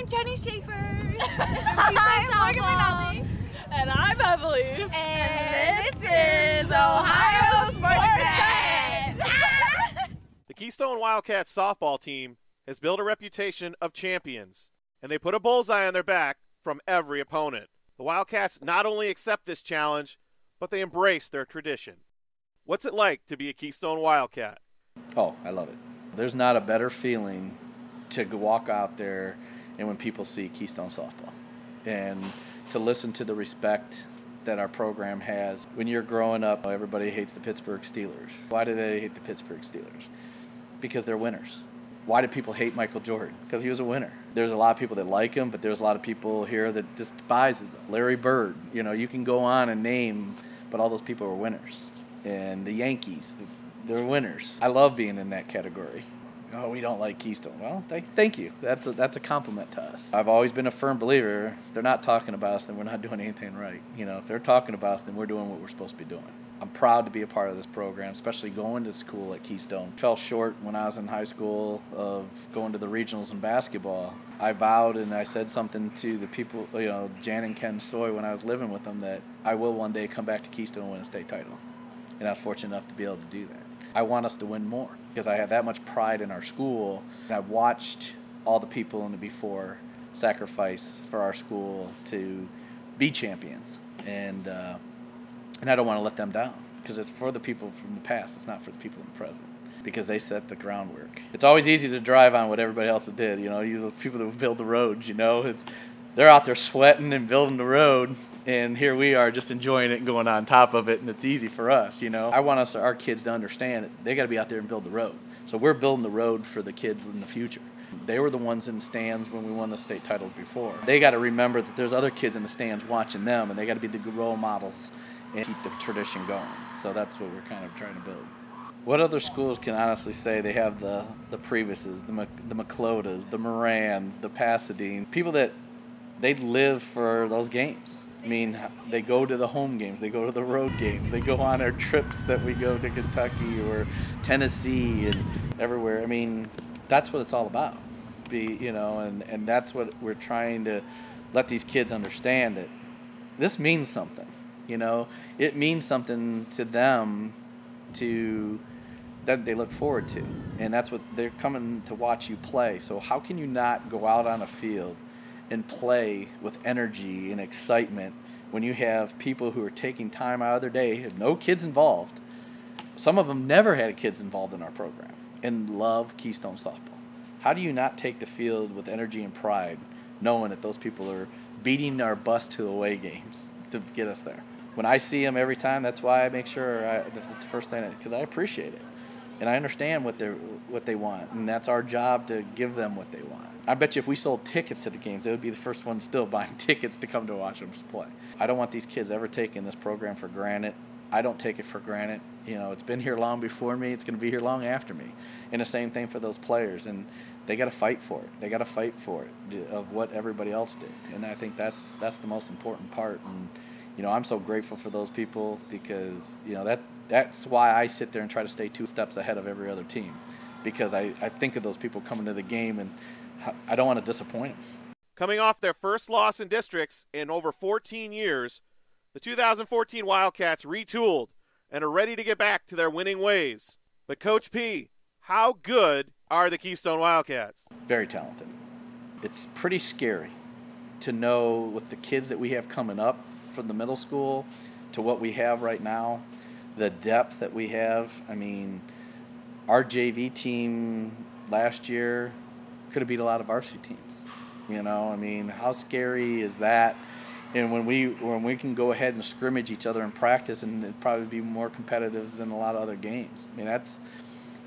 Jenny Schaefer. I'm Morgan. And I'm Emily. And this is Ohio Sports. The Keystone Wildcats softball team has built a reputation of champions, and they put a bullseye on their back from every opponent. The Wildcats not only accept this challenge, but they embrace their tradition. What's it like to be a Keystone Wildcat? Oh, I love it. There's not a better feeling to walk out there and when people see Keystone softball and to listen to the respect that our program has. When you're growing up, everybody hates the Pittsburgh Steelers. Why do they hate the Pittsburgh Steelers? Because they're winners. Why do people hate Michael Jordan? Because he was a winner. There's a lot of people that like him, but there's a lot of people here that despises him. Larry Bird, you can go on and name, but all those people are winners. And the Yankees, they're winners. I love being in that category. Oh, we don't like Keystone. Well, thank you. That's a compliment to us. I've always been a firm believer, if they're not talking about us, then we're not doing anything right. If they're talking about us, then we're doing what we're supposed to be doing. I'm proud to be a part of this program, especially going to school at Keystone. Fell short when I was in high school of going to the regionals in basketball. I vowed and I said something to the people, Jan and Ken Soy, when I was living with them, that I will one day come back to Keystone and win a state title. And I was fortunate enough to be able to do that. I want us to win more because I have that much pride in our school. And I've watched all the people in the before sacrifice for our school to be champions. And I don't want to let them down because it's for the people from the past. It's not for the people in the present because they set the groundwork. It's always easy to drive on what everybody else did. The people that build the roads, they're out there sweating and building the road. And here we are just enjoying it and going on top of it, and it's easy for us, I want our kids to understand that they got to be out there and build the road. So we're building the road for the kids in the future. They were the ones in the stands when we won the state titles before. They got to remember that there's other kids in the stands watching them, and they got to be the good role models and keep the tradition going. So that's what we're kind of trying to build. What other schools can honestly say they have the Previouses, the McClodas, the Morans, the Pasadena, people that they live for those games. They go to the home games, they go to the road games, they go on our trips that we go to Kentucky or Tennessee and everywhere. That's what it's all about. And that's what we're trying to let these kids understand, that this means something. It means something to them that they look forward to. And that's what they're coming to watch you play. So how can you not go out on a field and play with energy and excitement when you have people who are taking time out of their day, have no kids involved. Some of them never had kids involved in our program and love Keystone softball. How do you not take the field with energy and pride knowing that those people are beating our bus to away games to get us there? When I see them every time, that's why I make sure that's the first thing, because I appreciate it. And I understand what they want, and that's our job to give them what they want. I bet you if we sold tickets to the games, they would be the first ones still buying tickets to come to watch them play. I don't want these kids ever taking this program for granted. I don't take it for granted. It's been here long before me. It's going to be here long after me. And the same thing for those players. And they got to fight for it. They got to fight for it of what everybody else did. And I think that's the most important part. And I'm so grateful for those people because that's why I sit there and try to stay 2 steps ahead of every other team, because I think of those people coming to the game and I don't want to disappoint them. Coming off their first loss in districts in over 14 years, the 2014 Wildcats retooled and are ready to get back to their winning ways. But Coach P, how good are the Keystone Wildcats? Very talented. It's pretty scary to know with the kids that we have coming up from the middle school to what we have right now, the depth that we have. Our JV team last year could have beat a lot of varsity teams. How scary is that? And when we can go ahead and scrimmage each other in practice, and it'd probably be more competitive than a lot of other games. It's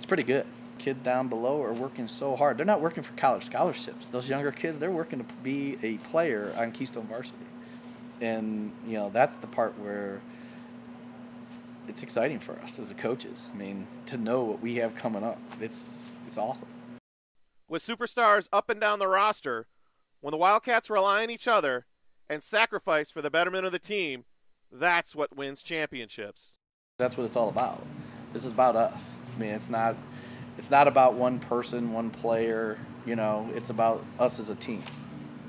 pretty good. Kids down below are working so hard. They're not working for college scholarships. Those younger kids, they're working to be a player on Keystone varsity. And that's the part where it's exciting for us as the coaches. To know what we have coming up, it's awesome. With superstars up and down the roster, when the Wildcats rely on each other and sacrifice for the betterment of the team, that's what wins championships. That's what it's all about. This is about us. It's not about one person, one player. It's about us as a team.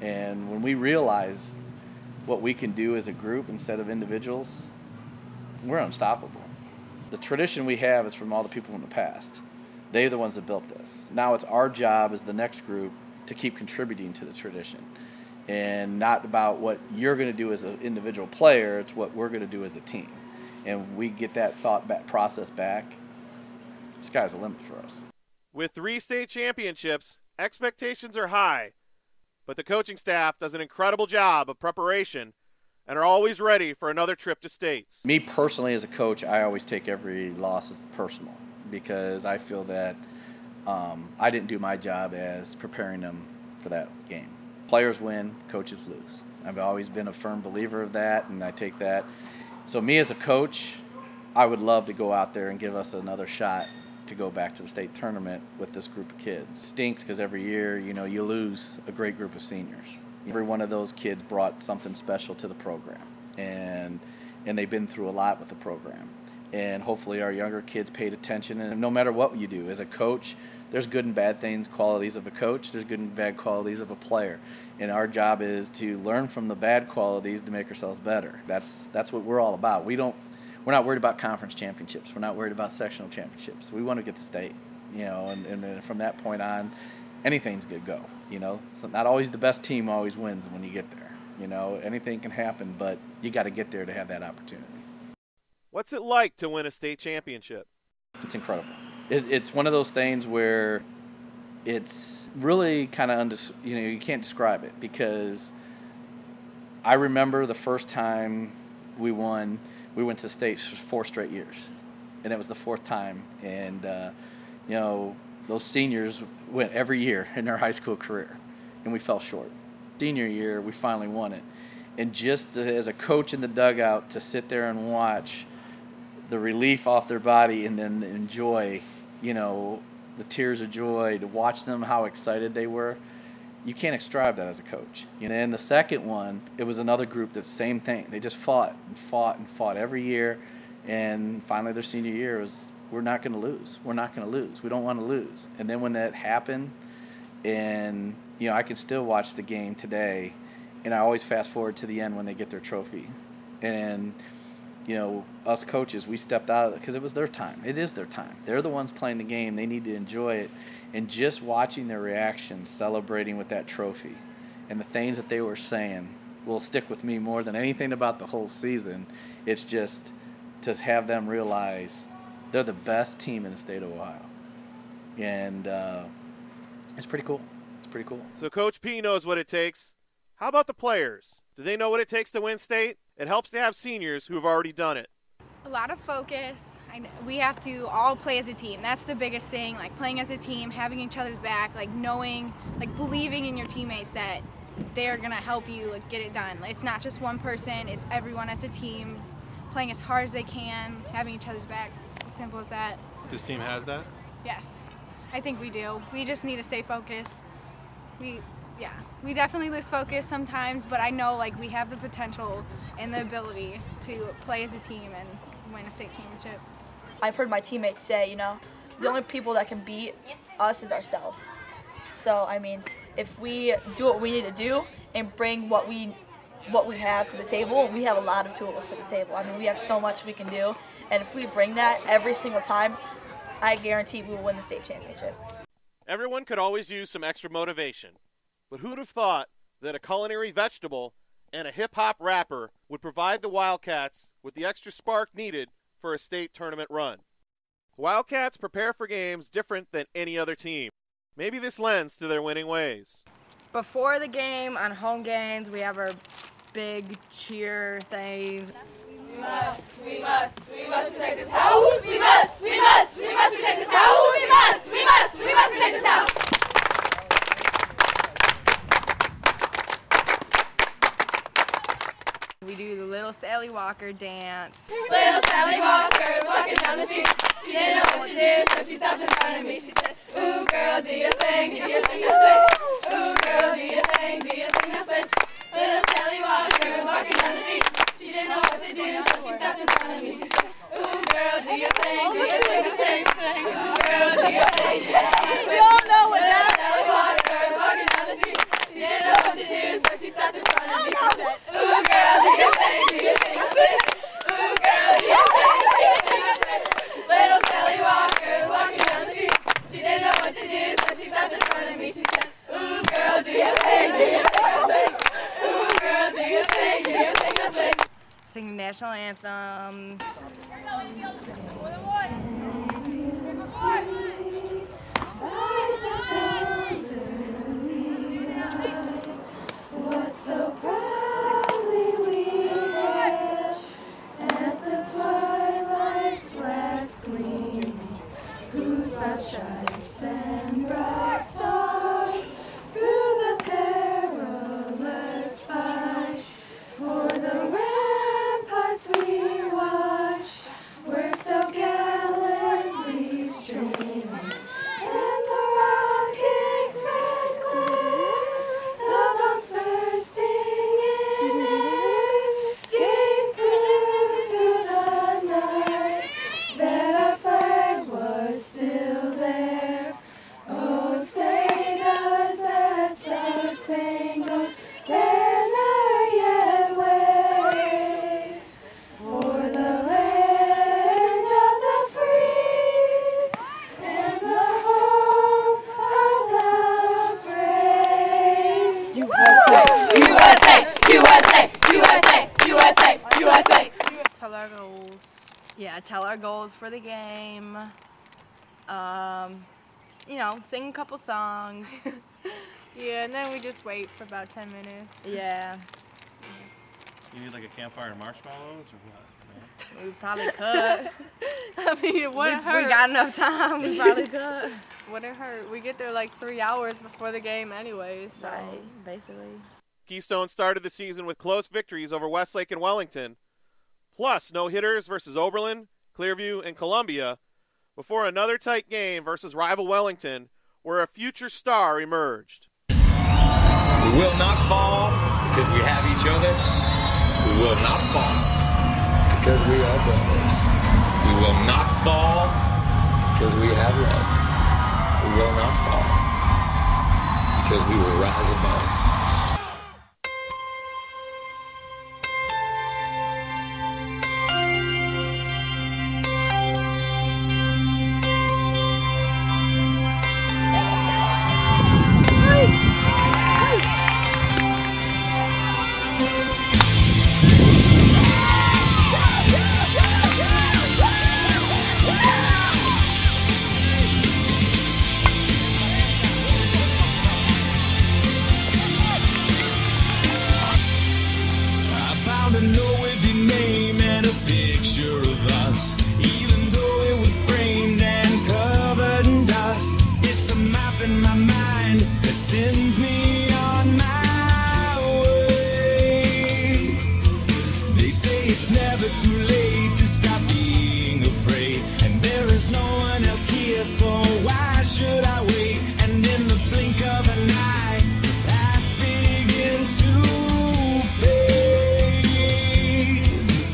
And when we realize what we can do as a group instead of individuals, we're unstoppable. The tradition we have is from all the people in the past. They're the ones that built this. Now it's our job as the next group to keep contributing to the tradition. And not about what you're going to do as an individual player, it's what we're going to do as a team. And we get that process back, the sky's the limit for us. With 3 state championships, expectations are high, but the coaching staff does an incredible job of preparation and are always ready for another trip to states. Me personally as a coach, I always take every loss as personal because I feel that I didn't do my job as preparing them for that game. Players win, coaches lose. I've always been a firm believer of that, and I take that. So me as a coach, I would love to go out there and give us another shot to go back to the state tournament with this group of kids. It stinks because every year, you lose a great group of seniors. Every one of those kids brought something special to the program, and they've been through a lot with the program. And hopefully our younger kids paid attention, and no matter what you do, as a coach, there's good and bad things, qualities of a coach, there's good and bad qualities of a player. And our job is to learn from the bad qualities to make ourselves better. That's what we're all about. We're not worried about conference championships. We're not worried about sectional championships. We want to get to state, and from that point on, anything's good go. It's not always the best team always wins when you get there. Anything can happen, but you got to get there to have that opportunity. What's it like to win a state championship? It's incredible. It's one of those things where it's really kind of, you can't describe it, because I remember the first time we went to states for 4 straight years, and it was the 4th time. And, those seniors went every year in their high school career, and we fell short. Senior year, we finally won it. And just as a coach in the dugout, to sit there and watch the relief off their body and then enjoy, the tears of joy, to watch them, how excited they were, you can't describe that as a coach. And the second one, it was another group that same thing. They just fought and fought and fought every year, and finally their senior year was, we're not going to lose. We're not going to lose. We don't want to lose. And then when that happened, and I can still watch the game today, and I always fast forward to the end when they get their trophy. And us coaches, we stepped out because it was their time. It is their time. They're the ones playing the game. They need to enjoy it. And just watching their reactions, celebrating with that trophy, and the things that they were saying will stick with me more than anything about the whole season. It's just to have them realize they're the best team in the state of Ohio. And it's pretty cool. It's pretty cool. So Coach P knows what it takes. How about the players? Do they know what it takes to win state? It helps to have seniors who have already done it. A lot of focus. We have to all play as a team. That's the biggest thing, playing as a team, having each other's back, knowing, believing in your teammates that they're going to help you get it done. It's not just one person, it's everyone as a team, playing as hard as they can, having each other's back. As simple as that. This team has that? Yes, I think we do. We just need to stay focused. We definitely lose focus sometimes, but I know we have the potential and the ability to play as a team and win a state championship. I've heard my teammates say, the only people that can beat us is ourselves. So, if we do what we need to do and bring what we have to the table, we have a lot of tools to the table. We have so much we can do, and if we bring that every single time, I guarantee we will win the state championship. Everyone could always use some extra motivation, but who'd have thought that a culinary vegetable and a hip-hop rapper would provide the Wildcats with the extra spark needed for a state tournament run? Wildcats prepare for games different than any other team. Maybe this lends to their winning ways. Before the game, on home games, we have our big cheer things. We must protect this house. We must protect this house. We must protect this house. We do the Little Sally Walker dance. Little Sally Walker was walking down the street. She didn't know what to do, so she stopped in front of me. She said, "Ooh, girl, do your thing. Do you think you'll switch? Ooh, girl, do your thing. Do you think you'll switch?" Little Sally Walker was walking down the street. She didn't know what to do, so she stopped in front of me. She said, "Ooh, girl, do your thing. Do you think you'll switch? Ooh, girl, do your thing." We all know what that is. Little Sally Walker was walking down the street. She didn't know what to do, national anthem. What so proudly we hailed at the twilight's last gleam, whose broad stripes and bright stars through the perilous fight o'er the ramparts we watched were so gallantly streaming, and the rocket's red glare, the bombs bursting in air, gave proof through the night that our flag was still there. Oh, say does that star-spangled banner yet wave o'er the land of the free and the home of the brave? USA! USA! USA! USA! USA! USA! Tell our goals. Yeah, tell our goals for the game. You know, sing a couple songs. Yeah, and then we just wait for about 10 minutes. Yeah, You need like a campfire and marshmallows or what? we probably could. I mean, it wouldn't We hurt. got enough time. We probably could. Wouldn't hurt. We get there like 3 hours before the game anyways. So. Right, basically. Keystone started the season with close victories over Westlake and Wellington, plus no-hitters versus Oberlin, Clearview, and Columbia, before another tight game versus rival Wellington, where a future star emerged. We will not fall because we have each other. We will not fall because we are brothers. We will not fall because we have love. We will not fall because we will rise above. I found a note with your name and a picture of us, even though it was framed and covered in dust. It's the map in my mind that sends me on my way. They say it's never too late to stop being afraid, and there is no one else here, so why should I wait? And in the blink of an eye, the past begins to fade.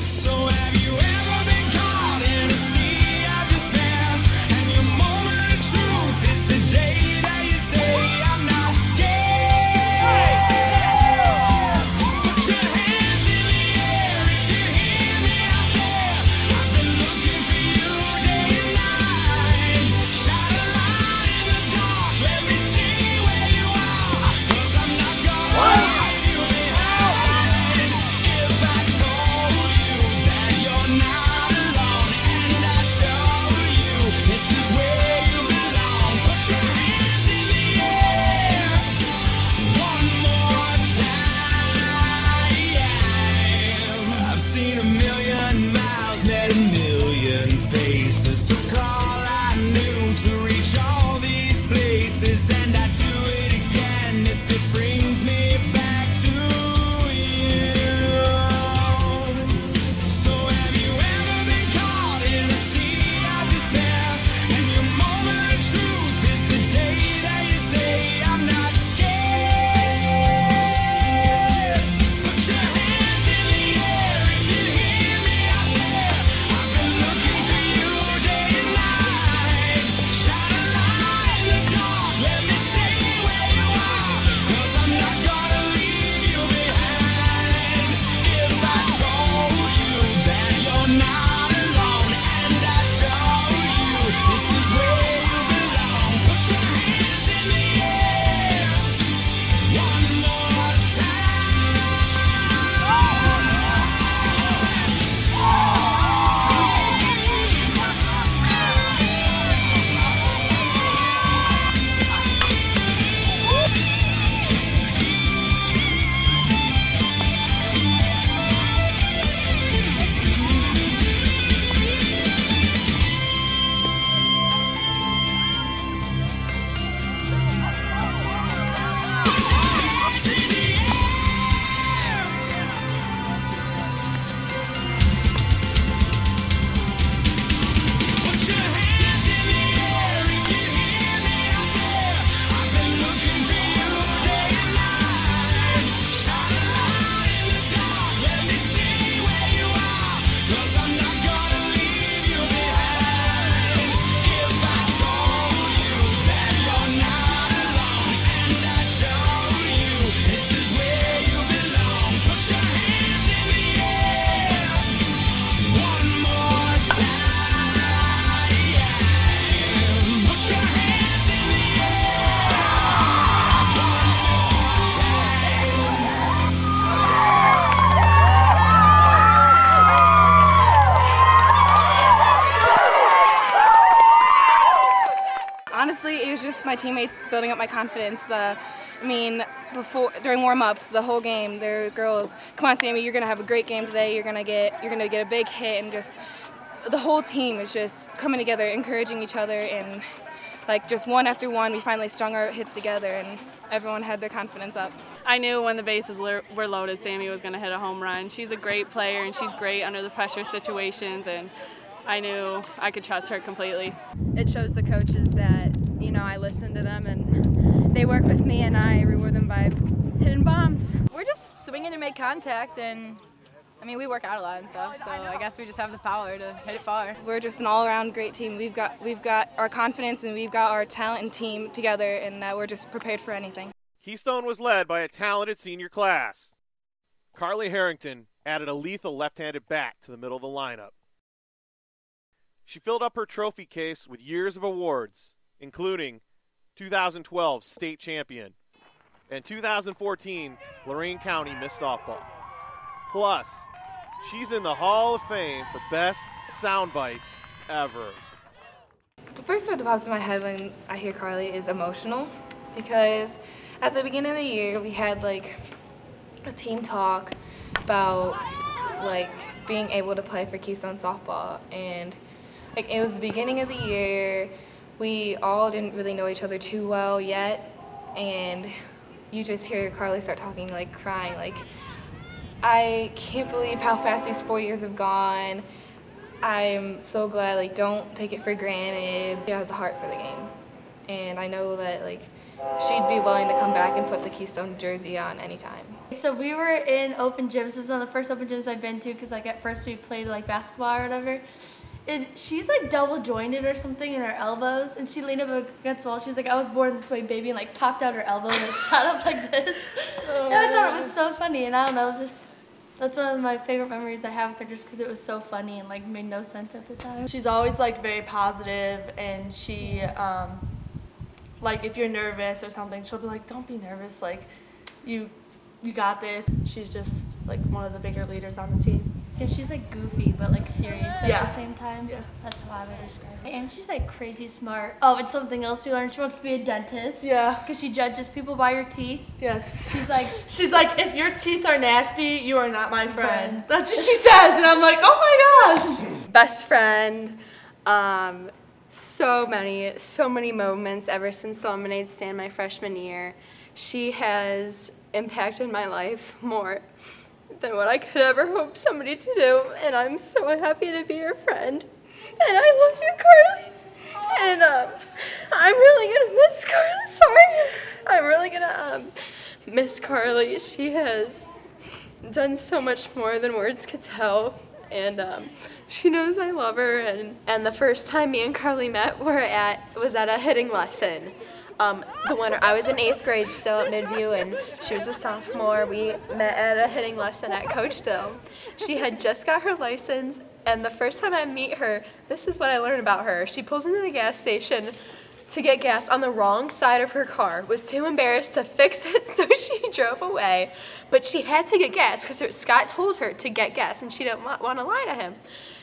So have you ever been caught in a sea of despair, and your moment of truth is the day that you say I'm not scared? Put your hands in the air if you hear me out there. I've been looking for you day and night. Shine a light in the dark, let me see where you are, 'cause I'm not gonna leave you my teammates, building up my confidence. I mean, during warm-ups, the whole game, there were girls, come on, Sammy, you're gonna have a great game today. You're gonna get a big hit, and just the whole team is just coming together, encouraging each other, and like just one after one, we finally strung our hits together, and everyone had their confidence up. I knew when the bases were loaded, Sammy was going to hit a home run. She's a great player, and she's great under the pressure situations, and I knew I could trust her completely. It shows the coaches that, you know, I listen to them and they work with me, and I reward them by hitting bombs. We're just swinging to make contact, and I mean, we work out a lot and stuff, so I guess we just have the power to hit it far. We're just an all-around great team. We've got our confidence, and we've got our talent and team together, and we're just prepared for anything. Keystone was led by a talented senior class. Carly Harrington added a lethal left-handed bat to the middle of the lineup. She filled up her trophy case with years of awards, including 2012 state champion and 2014 Lorain County Miss Softball. Plus, she's in the Hall of Fame for best sound bites ever. The first word that pops in my head when I hear Carly is emotional, because at the beginning of the year we had like a team talk about like being able to play for Keystone softball, and like it was the beginning of the year. We all didn't really know each other too well yet, and you just hear Carly start talking, like crying, like, I can't believe how fast these 4 years have gone. I'm so glad, like, don't take it for granted. She has a heart for the game, and I know that like she'd be willing to come back and put the Keystone jersey on anytime. So we were in open gyms. This was one of the first open gyms I've been to, because like at first we played like basketball or whatever. And she's like double jointed or something in her elbows, and she leaned up against the wall. She's like, I was born this way, baby, and like popped out her elbow and it shot up like this. And I thought it was so funny, and I don't know, that's one of my favorite memories I have of her, just because it was so funny and like made no sense at the time. She's always like very positive, and she like if you're nervous or something, she'll be like, don't be nervous, like you got this. She's just like one of the bigger leaders on the team. Yeah, she's like goofy but like serious at Yeah. the same time. Yeah. That's how I would describe her. And she's like crazy smart. Oh, it's something else we learned. She wants to be a dentist. Yeah. Because she judges people by your teeth. Yes. She's like, if your teeth are nasty, you are not my friend. That's what she says, and I'm like, oh my gosh. Best friend. So many moments ever since the lemonade stand my freshman year. She has impacted my life more than what I could ever hope somebody to do, and I'm so happy to be your friend. And I love you, Carly. And I'm really gonna miss Carly. Sorry, I'm really gonna miss Carly. She has done so much more than words could tell, and she knows I love her. And the first time me and Carly met was at a hitting lesson. The winter, I was in 8th grade still at Midview, and she was a sophomore. We met at a hitting lesson at Coach Dill. She had just got her license, and the first time I meet her, this is what I learned about her. She pulls into the gas station to get gas on the wrong side of her car, was too embarrassed to fix it, so she drove away. But she had to get gas because Scott told her to get gas, and she didn't want to lie to him.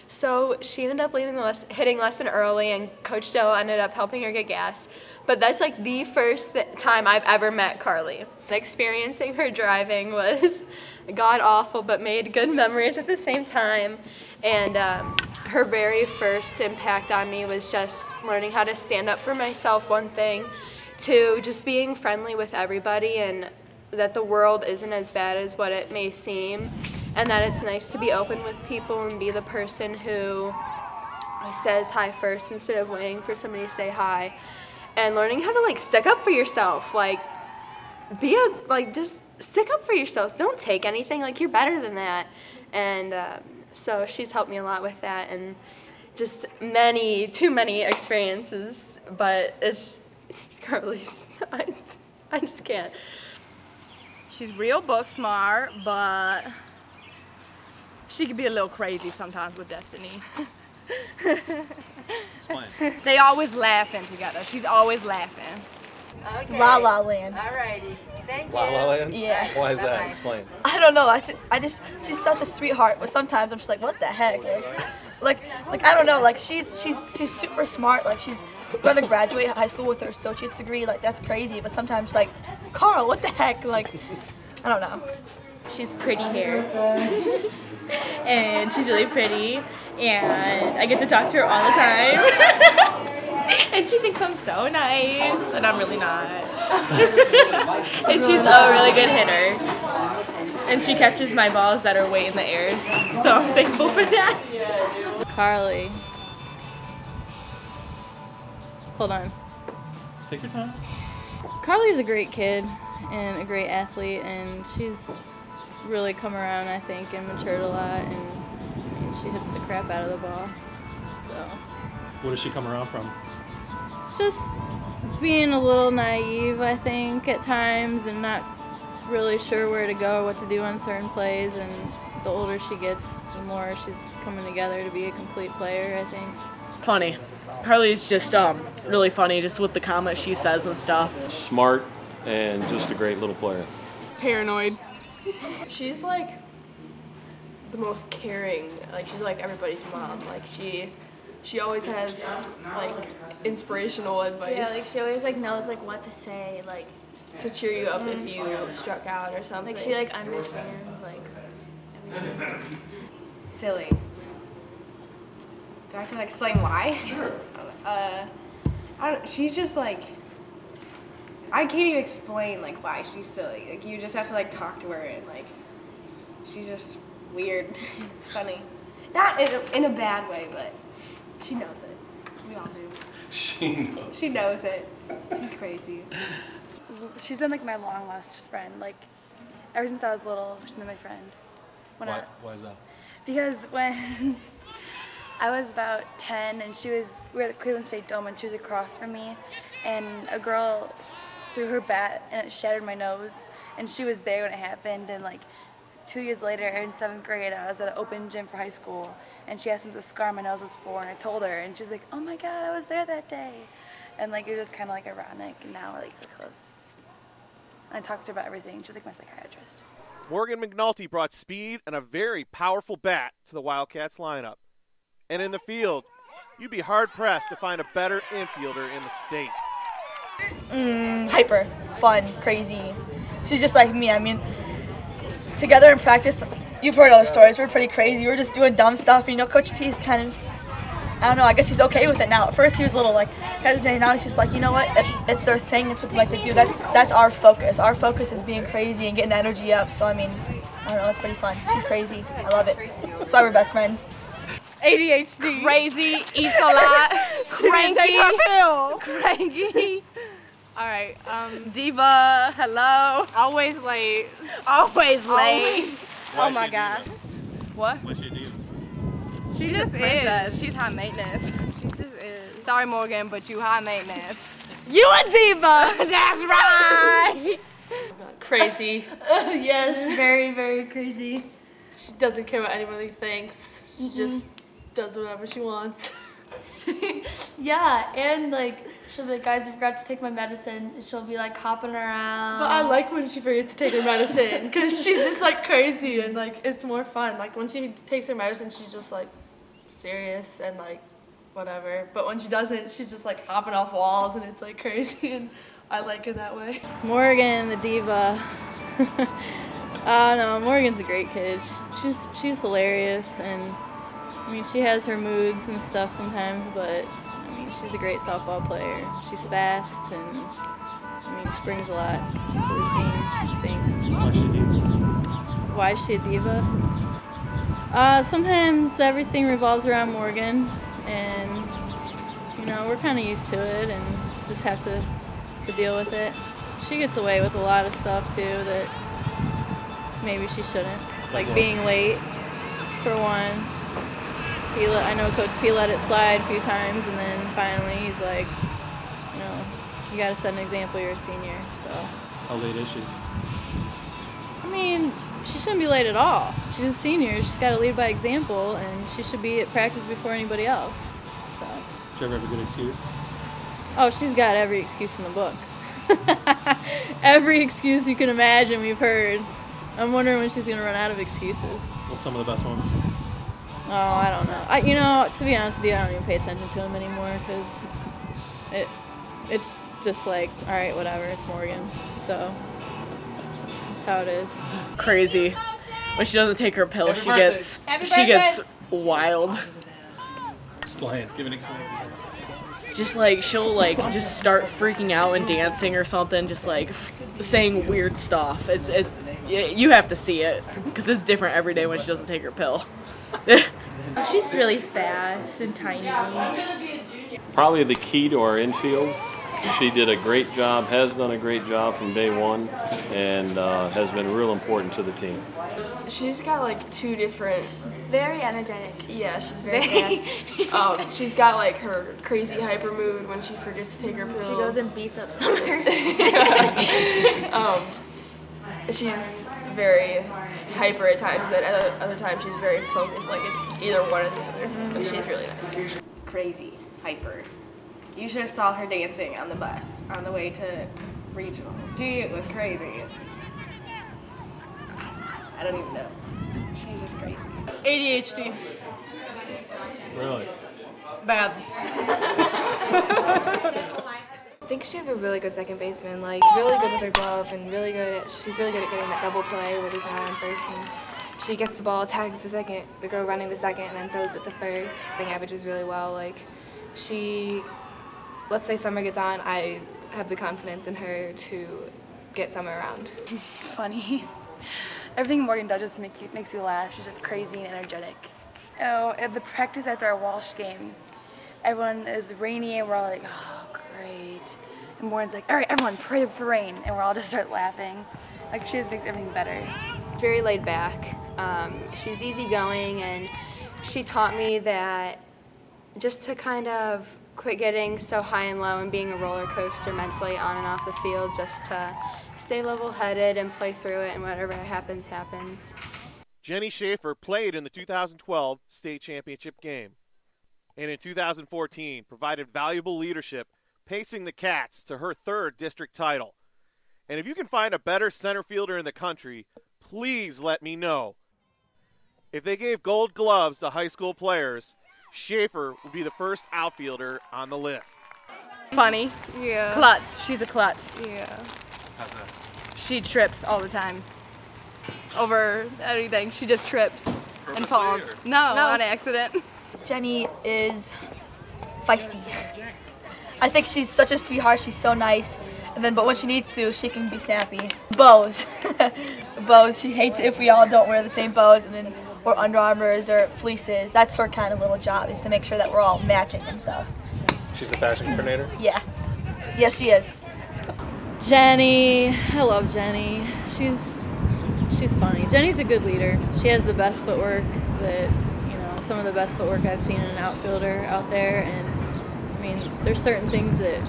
So she ended up leaving the hitting lesson early, and Coach Dill ended up helping her get gas. But that's like the first time I've ever met Carly. Experiencing her driving was god-awful, but made good memories at the same time. And her very first impact on me was just learning how to stand up for myself, one thing, to just being friendly with everybody, and that the world isn't as bad as what it may seem, and that it's nice to be open with people and be the person who says hi first instead of waiting for somebody to say hi. And learning how to like stick up for yourself, like just stick up for yourself. Don't take anything, like you're better than that. And so she's helped me a lot with that, and just too many experiences, but it's Carly's, I just can't. She's real book smart, but she can be a little crazy sometimes with Destiny. Explain. They always laughing together. She's always laughing. Okay. La La Land. Alrighty. Thank you. La La Land? Yeah. Why is that? Bye-bye. Explain. I don't know. She's such a sweetheart, but sometimes I'm just like, what the heck? Like I don't know. Like she's super smart. Like going to graduate high school with her associate's degree, like that's crazy. But sometimes like, Carl, what the heck? Like, I don't know. She's pretty hair, and she's really pretty, and I get to talk to her all the time. And she thinks I'm so nice, and I'm really not. And she's a really good hitter, and she catches my balls that are way in the air, so I'm thankful for that. Carly. Hold on. Take your time. Carly's a great kid and a great athlete, and she's really come around, I think, and matured a lot, and she hits the crap out of the ball. So. What does she come around from? Just being a little naive, I think, at times, and not really sure where to go, what to do on certain plays, and the older she gets, the more she's coming together to be a complete player, I think. Funny. Carly's just really funny, just with the comments she says and stuff. Smart and just a great little player. Paranoid. She's like the most caring. Like she's like everybody's mom. Like she always has like inspirational advice. Yeah, like she always like knows like what to say, like to cheer you up if you struck out or something. Like she like understands like everything. Silly. Do I have to explain why? Sure. She's just like, I can't even explain like why she's silly. Like you just have to like talk to her and like, she's just weird. It's funny. Not in a bad way, but she knows it. We all do. She knows. She knows it. She's crazy. She's been like my long lost friend. Like ever since I was little, she's been my friend. Why is that? Because when I was about 10 and we were at the Cleveland State Dome and she was across from me, and a girl threw her bat and it shattered my nose, and she was there when it happened, and like 2 years later in 7th grade I was at an open gym for high school and she asked me what the scar on my nose was for, and I told her, and she was like, oh my god, I was there that day. And like it was kind of like ironic, and now we're close. And I talked to her about everything. She's like my psychiatrist. Morgan McNulty brought speed and a very powerful bat to the Wildcats lineup. And in the field, you'd be hard-pressed to find a better infielder in the state. Hyper, fun, crazy. She's just like me. I mean, together in practice, you've heard all the stories. We're pretty crazy. We're just doing dumb stuff. You know, Coach P's kind of, I don't know, I guess he's okay with it now. At first he was a little like hesitant. Now he's just like, you know what, it's their thing. It's what they like to do. That's our focus. Our focus is being crazy and getting the energy up. So, I mean, I don't know, it's pretty fun. She's crazy. I love it. That's why we're best friends. ADHD. Crazy, eats a lot, cranky. Cranky. All right, Diva, hello. Always late. Always late. Oh my god. What? What's your deal? She just is. She's high maintenance. She just is. Sorry, Morgan, but you high maintenance. You a diva. That's right. Crazy. Yes, very, very crazy. She doesn't care what anybody thinks. She just does whatever she wants. Yeah, and like she'll be like, guys, I forgot to take my medicine. And she'll be like hopping around. But I like when she forgets to take her medicine because she's just like crazy and like it's more fun. Like when she takes her medicine, she's just like serious and like whatever. But when she doesn't, she's just like hopping off walls and it's like crazy, and I like it that way. Morgan, the diva. No, Morgan's a great kid. She's hilarious, and I mean, she has her moods and stuff sometimes, but I mean, she's a great softball player. She's fast, and I mean, she brings a lot to the team, I think. Why is she a diva? Sometimes everything revolves around Morgan, and you know, we're kind of used to it and just have to deal with it. She gets away with a lot of stuff too that maybe she shouldn't, like being late for one. I know Coach P let it slide a few times, and then finally he's like, you know, you got to set an example. You're a senior, so. How late is she? I mean, she shouldn't be late at all. She's a senior. She's got to lead by example, and she should be at practice before anybody else. So. Did you ever have a good excuse? Oh, she's got every excuse in the book. Every excuse you can imagine we've heard. I'm wondering when she's going to run out of excuses. What's some of the best ones? Oh, I don't know. You know, to be honest with you, I don't even pay attention to them anymore because It's just like, all right, whatever, it's Morgan. So that's how it is. Crazy. When she doesn't take her pill, Happy she birthday. gets wild. Explain. Give an example. Just like she'll like just start freaking out and dancing or something, just like saying weird stuff. You have to see it because it's different every day when she doesn't take her pill. She's really fast and tiny. Probably the key to our infield. She did a great job, has done a great job from day one, and has been real important to the team. She's got like two different. Very energetic. Yeah, she's very fast. She's got like her crazy hyper mood when she forgets to take her pills. She goes and beats up somewhere. She's very hyper at times. That other times she's very focused. Like it's either one or the other. But she's really nice. Crazy, hyper. You should have saw her dancing on the bus on the way to regionals. She was crazy. I don't even know. She's just crazy. ADHD. Really? Bad. I think she's a really good second baseman, like really good with her glove and she's really good at getting that double play where there's no one on first and she gets the ball, tags the second, the girl running the second and then throws it to first. I think averages really well. Like let's say Summer gets on, I have the confidence in her to get Summer around. Funny. Everything Morgan does just makes you laugh. She's just crazy and energetic. Oh, at the practice after our Walsh game, it was rainy and we're all like, oh, great. And Morgan's like, all right, everyone, pray for rain. And we're all just start laughing. Like, she just makes everything better. Very laid back. She's easygoing, and she taught me that just to kind of quit getting so high and low and being a roller coaster mentally on and off the field, just to stay level-headed and play through it, and whatever happens, happens. Jenny Schaefer played in the 2012 state championship game, and in 2014 provided valuable leadership, pacing the Cats to her third district title. And if you can find a better center fielder in the country, please let me know. If they gave gold gloves to high school players, Schaefer would be the first outfielder on the list. Funny. Yeah. Klutz. She's a klutz. Yeah. How's that? She trips all the time. Over anything. She just trips and falls. No, on accident. Jenny is feisty. I think she's such a sweetheart. She's so nice. But when she needs to, she can be snappy. Bows. Bows. She hates it if we all don't wear the same bows or Under Armours or fleeces. That's her kind of little job, is to make sure that we're all matching and stuff. She's the fashion coordinator? Yeah. Yes, she is. Jenny. I love Jenny. She's funny. Jenny's a good leader. She has the best footwork some of the best footwork I've seen in an outfielder out there, and I mean, there's certain things that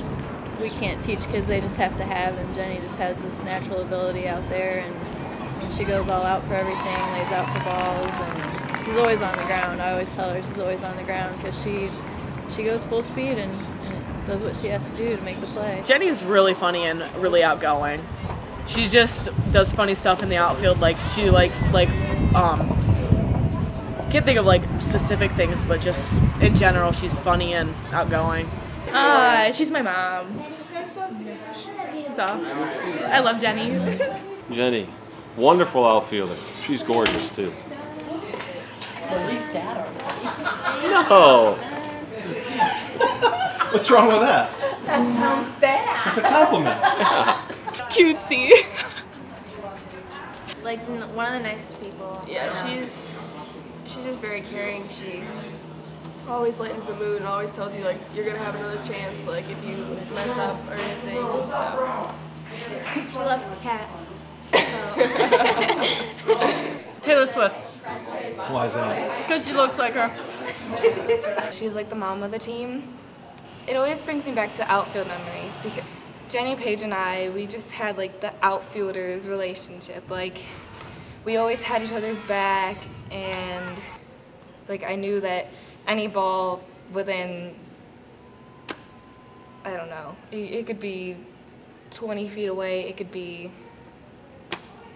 we can't teach kids, they just have to have, and Jenny just has this natural ability out there, and she goes all out for everything, lays out for balls, and she's always on the ground. I always tell her she's always on the ground because she goes full speed and does what she has to do to make the play. Jenny's really funny and really outgoing. She just does funny stuff in the outfield. Like she likes can't think of like specific things, but just in general, she's funny and outgoing. She's my mom. So I love Jenny. Jenny, wonderful outfielder. She's gorgeous too. No. What's wrong with that? That sounds bad. It's a compliment. Cutesy. Like one of the nicest people. Yeah, she's just very caring. She always lightens the mood and always tells you like you're gonna have another chance. Like if you mess up or anything. So She loves cats. Taylor Swift. Why is that? Because she looks like her. She's like the mom of the team. It always brings me back to outfield memories because Jenny, Paige, and I, we just had like the outfielders relationship. Like we always had each other's back, and like I knew that any ball within, I don't know, it could be 20 feet away, it could be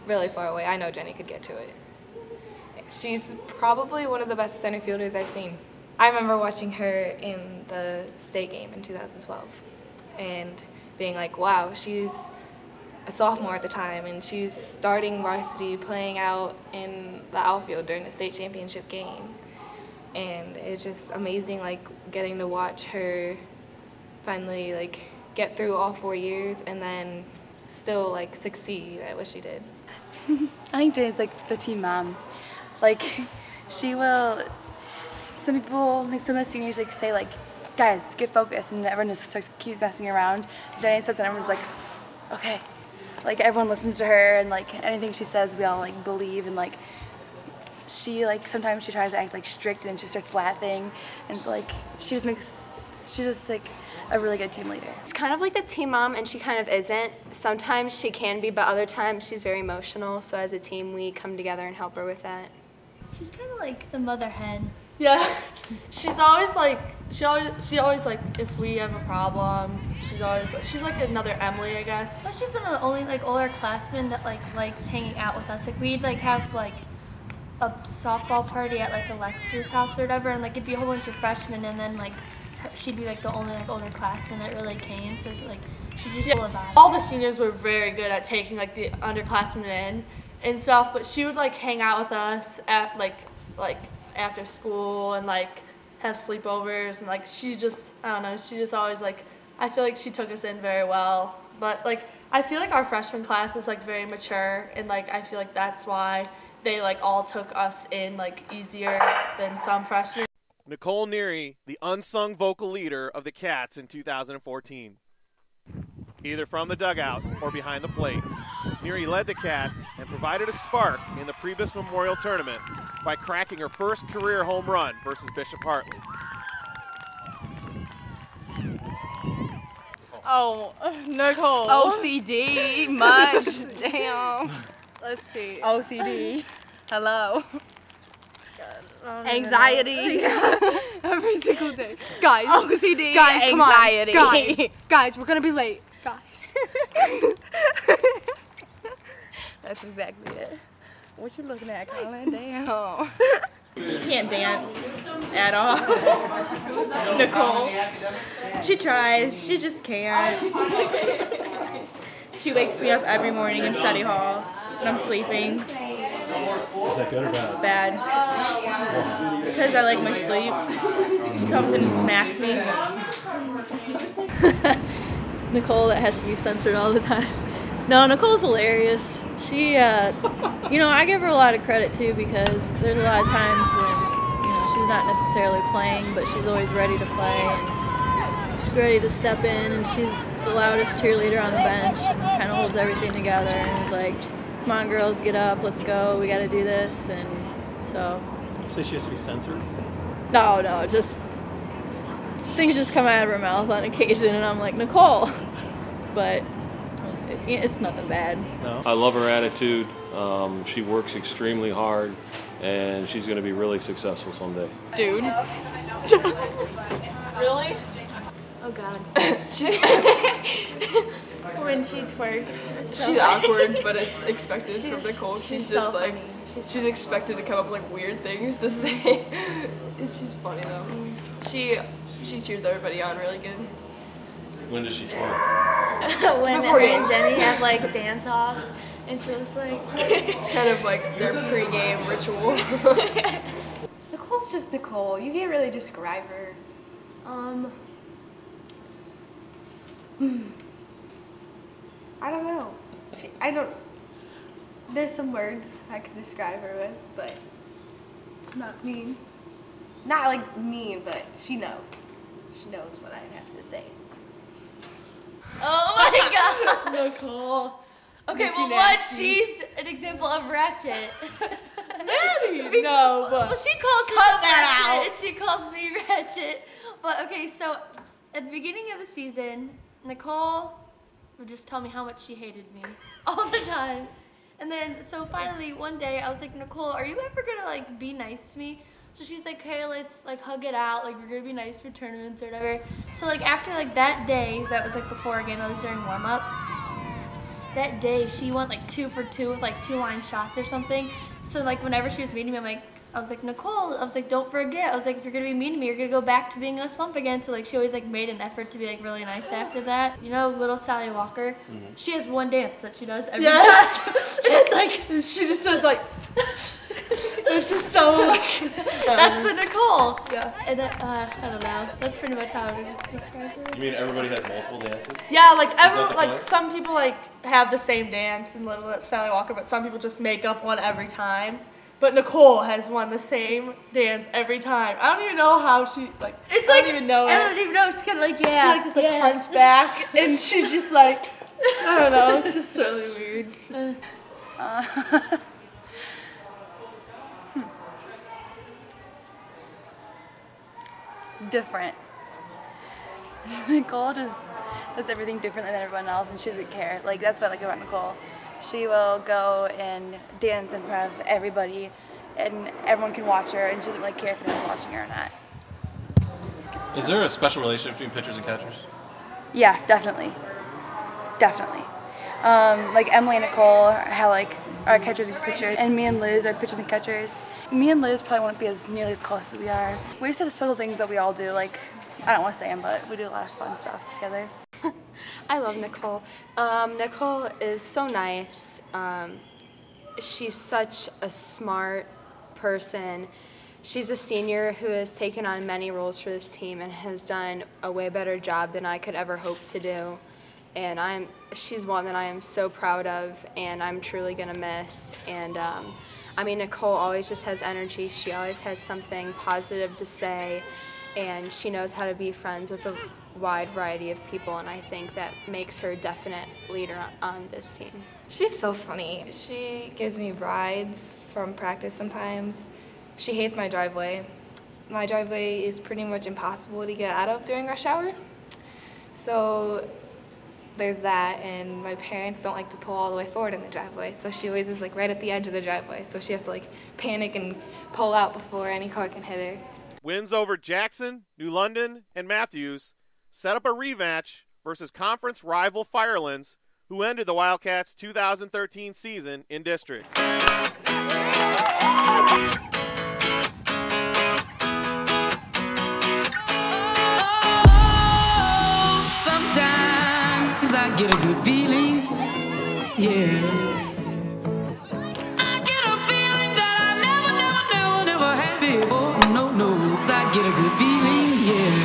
really far away. I know Jenny could get to it. She's probably one of the best center fielders I've seen. I remember watching her in the state game in 2012 and being like, wow, she's a sophomore at the time and she's starting varsity, playing out in the outfield during the state championship game. And it's just amazing, like, getting to watch her finally, like, get through all 4 years and then still, like, succeed at what she did. I think Jenny's like the team mom. Like, she will, some people, like some of the seniors, like say like, guys, get focused, and everyone just starts keep messing around. Jenny says, and everyone's like, okay. Like, everyone listens to her, and like anything she says, we all like believe, and like, she like sometimes she tries to act like strict, and then she starts laughing, and it's like she's just like a really good team leader. She's kind of like the team mom, and she kind of isn't. Sometimes she can be, but other times she's very emotional. So as a team, we come together and help her with that. She's kind of like the mother hen. Yeah, she's always like, she always like, if we have a problem, she's always like, she's like another Emily, I guess. But she's one of the only like older classmen that like likes hanging out with us. Like, we'd like have like a softball party at like Alexis's house or whatever, and like it'd be a whole bunch of freshmen, and then like she'd be like the only like older classman that really came. So like she's just full of us. All the seniors were very good at taking like the underclassmen in and stuff, but she would like hang out with us at like after school and like have sleepovers, and like she just, I don't know, she just always like, I feel like she took us in very well. But like I feel like our freshman class is like very mature, and like I feel like that's why they like all took us in like easier than some freshmen. Nicole Neary, the unsung vocal leader of the Cats in 2014. Either from the dugout or behind the plate, Neary led the Cats and provided a spark in the Priebus Memorial Tournament by cracking her first career home run versus Bishop Hartley. Oh, Nicole. OCD, much. Damn. Let's see. OCD. Hello. Anxiety. Every single day. Guys. OCD. Guys, anxiety. Come on. Guys, we're going to be late. Guys. That's exactly it. What you looking at, Colin? Damn. She can't dance at all. Nicole. She tries, she just can't. She wakes me up every morning in study hall when I'm sleeping. Is that good or bad? Bad. Because I like my sleep. She comes in and smacks me. Nicole that has to be censored all the time. No, Nicole's hilarious. She, you know, I give her a lot of credit too, because there's a lot of times when, you know, she's not necessarily playing, but she's always ready to play, and she's ready to step in, and she's the loudest cheerleader on the bench, and kind of holds everything together, and is like, come on girls, get up, let's go, we got to do this, and so. So she has to be censored? No, just things just come out of her mouth on occasion, and I'm like, Nicole, but it's nothing bad. No. I love her attitude. She works extremely hard, and she's going to be really successful someday. Dude. Really? Oh God. When she twerks. She's awkward, but it's expected from Nicole. She's just so like, funny. she's expected to come up with like weird things to say. She's funny though. She cheers everybody on really good. When does she twerk? When her and Jenny have like dance-offs, and she was like... It's kind of like their pre-game ritual. Nicole's just Nicole. You can't really describe her. I don't know. There's some words I could describe her with, but not mean. Not like mean, but she knows. She knows what I have to say. Oh my God! Nicole. Okay, Nikki well, Nasty. she's an example of ratchet. Maddie! No, but well, she calls herself ratchet, and she calls me ratchet. But okay, so at the beginning of the season, Nicole would just tell me how much she hated me all the time. And then, so finally, one day, I was like, Nicole, are you ever gonna like be nice to me? So she's like, okay, let's like hug it out, like we're gonna be nice for tournaments or whatever. So like after like that day, that was like before a game, that was during warm-ups. That day she went like 2 for 2 with like 2 line shots or something. So like whenever she was meeting me, I was like, Nicole, I was like, don't forget. I was like, if you're gonna be mean to me, you're gonna go back to being in a slump again. So like she always like made an effort to be like really nice after that. You know, little Sally Walker, she has one dance that she does every time. It's like she just does like. It's just so. That's the Nicole. Yeah. And I don't know. That's pretty much how I would describe her. You mean everybody has multiple dances? Yeah, like everyone, like some people like have the same dance in Little Sally Walker, but some people just make up one every time. But Nicole has the same dance every time. I don't even know how she like. It's I like don't even know. I don't even know. It's kind of like yeah. It's like hunchback, and she's just like I don't know. It's just really weird. Different. Nicole just does everything different than everyone else, and she doesn't care. Like, that's what I like about Nicole. She will go and dance in front of everybody, and everyone can watch her, and she doesn't really care if anyone's watching her or not. Is there a special relationship between pitchers and catchers? Yeah, definitely. Definitely. Like Emily and Nicole are catchers and pitchers, and me and Liz are pitchers and catchers. Me and Liz probably won't be as nearly as close as we are. We just have special things that we all do. Like, I don't want to say them, but we do a lot of fun stuff together. I love Nicole. Nicole is so nice. She's such a smart person. She's a senior who has taken on many roles for this team and has done a way better job than I could ever hope to do. And she's one that I am so proud of, and I'm truly gonna miss. And I mean, Nicole always just has energy. She always has something positive to say, and she knows how to be friends with a wide variety of people, and I think that makes her a definite leader on this team. She's so funny. She gives me rides from practice sometimes. She hates my driveway. My driveway is pretty much impossible to get out of during rush hour. So there's that, and my parents don't like to pull all the way forward in the driveway, so she always is like right at the edge of the driveway, so she has to like panic and pull out before any car can hit her. Wins over Jackson, New London, and Matthews set up a rematch versus conference rival Firelands, who ended the Wildcats' 2013 season in districts. Sometimes I get a good feeling, yeah. I get a feeling that I never had before. No, I get a good feeling, yeah.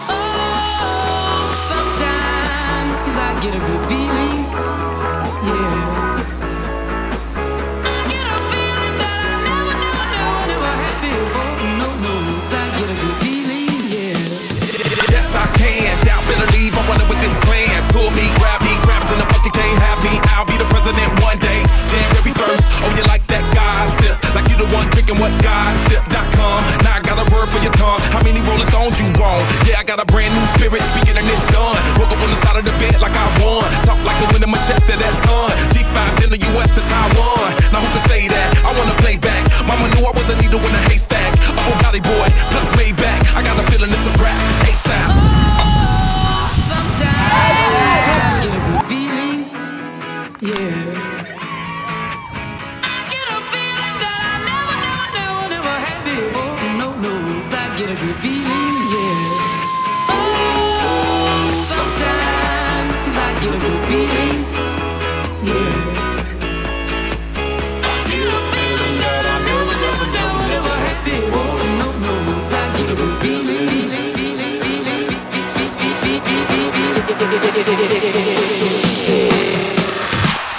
Oh, sometimes I get a good feeling, yeah. I get a feeling that I never had before. No, I get a good feeling, yeah. Yes, I can. Doubt, better leave. I'm running with this plan. Pull me, grab me, crabs in the bucket can't have me. I'll be the president one day. January 1st. Oh, you like that gossip? Like you the one picking what gossip.com. Now I got a word for your tongue. How many Rolling Stones you want? Yeah, I got a brand new spirit speaking and it's done. Woke up on the side of the bed like I won. Talk like the wind in my chest to that sun. G5 in the US to Taiwan. Now who can say that? I wanna play back. Mama knew I was a needle in a haystack. A Bugatti boy plus Maybach. I got a feeling it's a rap. ASAP. Sometimes I get a good feeling, yeah. I get a feeling that I never had before. No, I get a good feeling, yeah. Oh, sometimes I get a good feeling, yeah. I get a feeling that I never had before. No, I get a good feeling.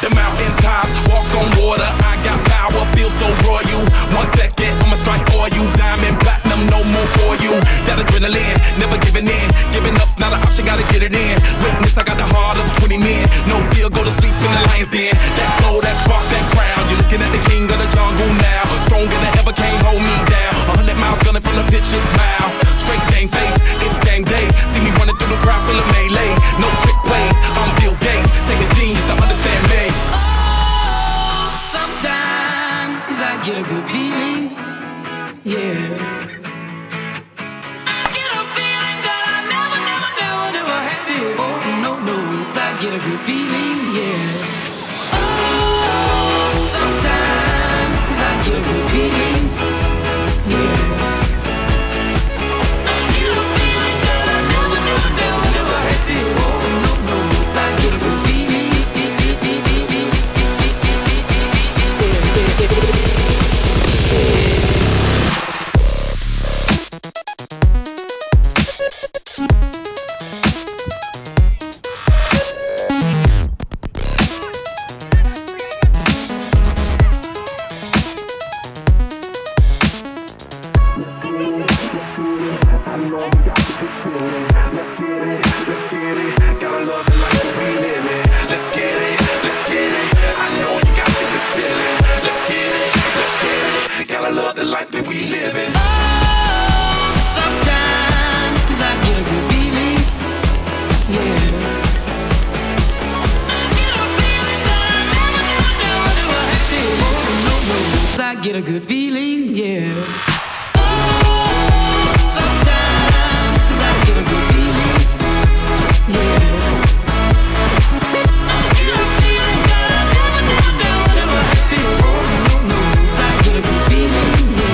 The mountaintop, walk on water, I got power, feel so royal. 1 second, I'ma strike for you. Diamond, platinum, no more for you. That adrenaline, never giving in. Giving up's not an option, gotta get it in. Witness, I got the heart of 20 men. No fear, go to sleep in the lion's den. That glow, that spark, that crown. You're looking at the king of the jungle now. Stronger than ever, can't hold me down. 100 miles gunning from the pitcher's mouth. Straight game face, it's game day. See me running through the crowd full of melee. No trick plays, I'm Bill Gates. Take a genius to understand me. Oh, sometimes I get a good feeling, yeah. I get a feeling that I never had before. No, I get a good feeling, yeah. Oh, sometimes I feeling. Let's get it, let's get it. Gotta love the life that we live in. Let's get it, let's get it. I know you got the good feeling. Let's get it, let's get it. Gotta love the life that we live in. Sometimes I get a good feeling, yeah. I get a good feeling, yeah. Sometimes I get a good feeling, yeah. I get a feeling that I never feel. I get a good feeling, yeah.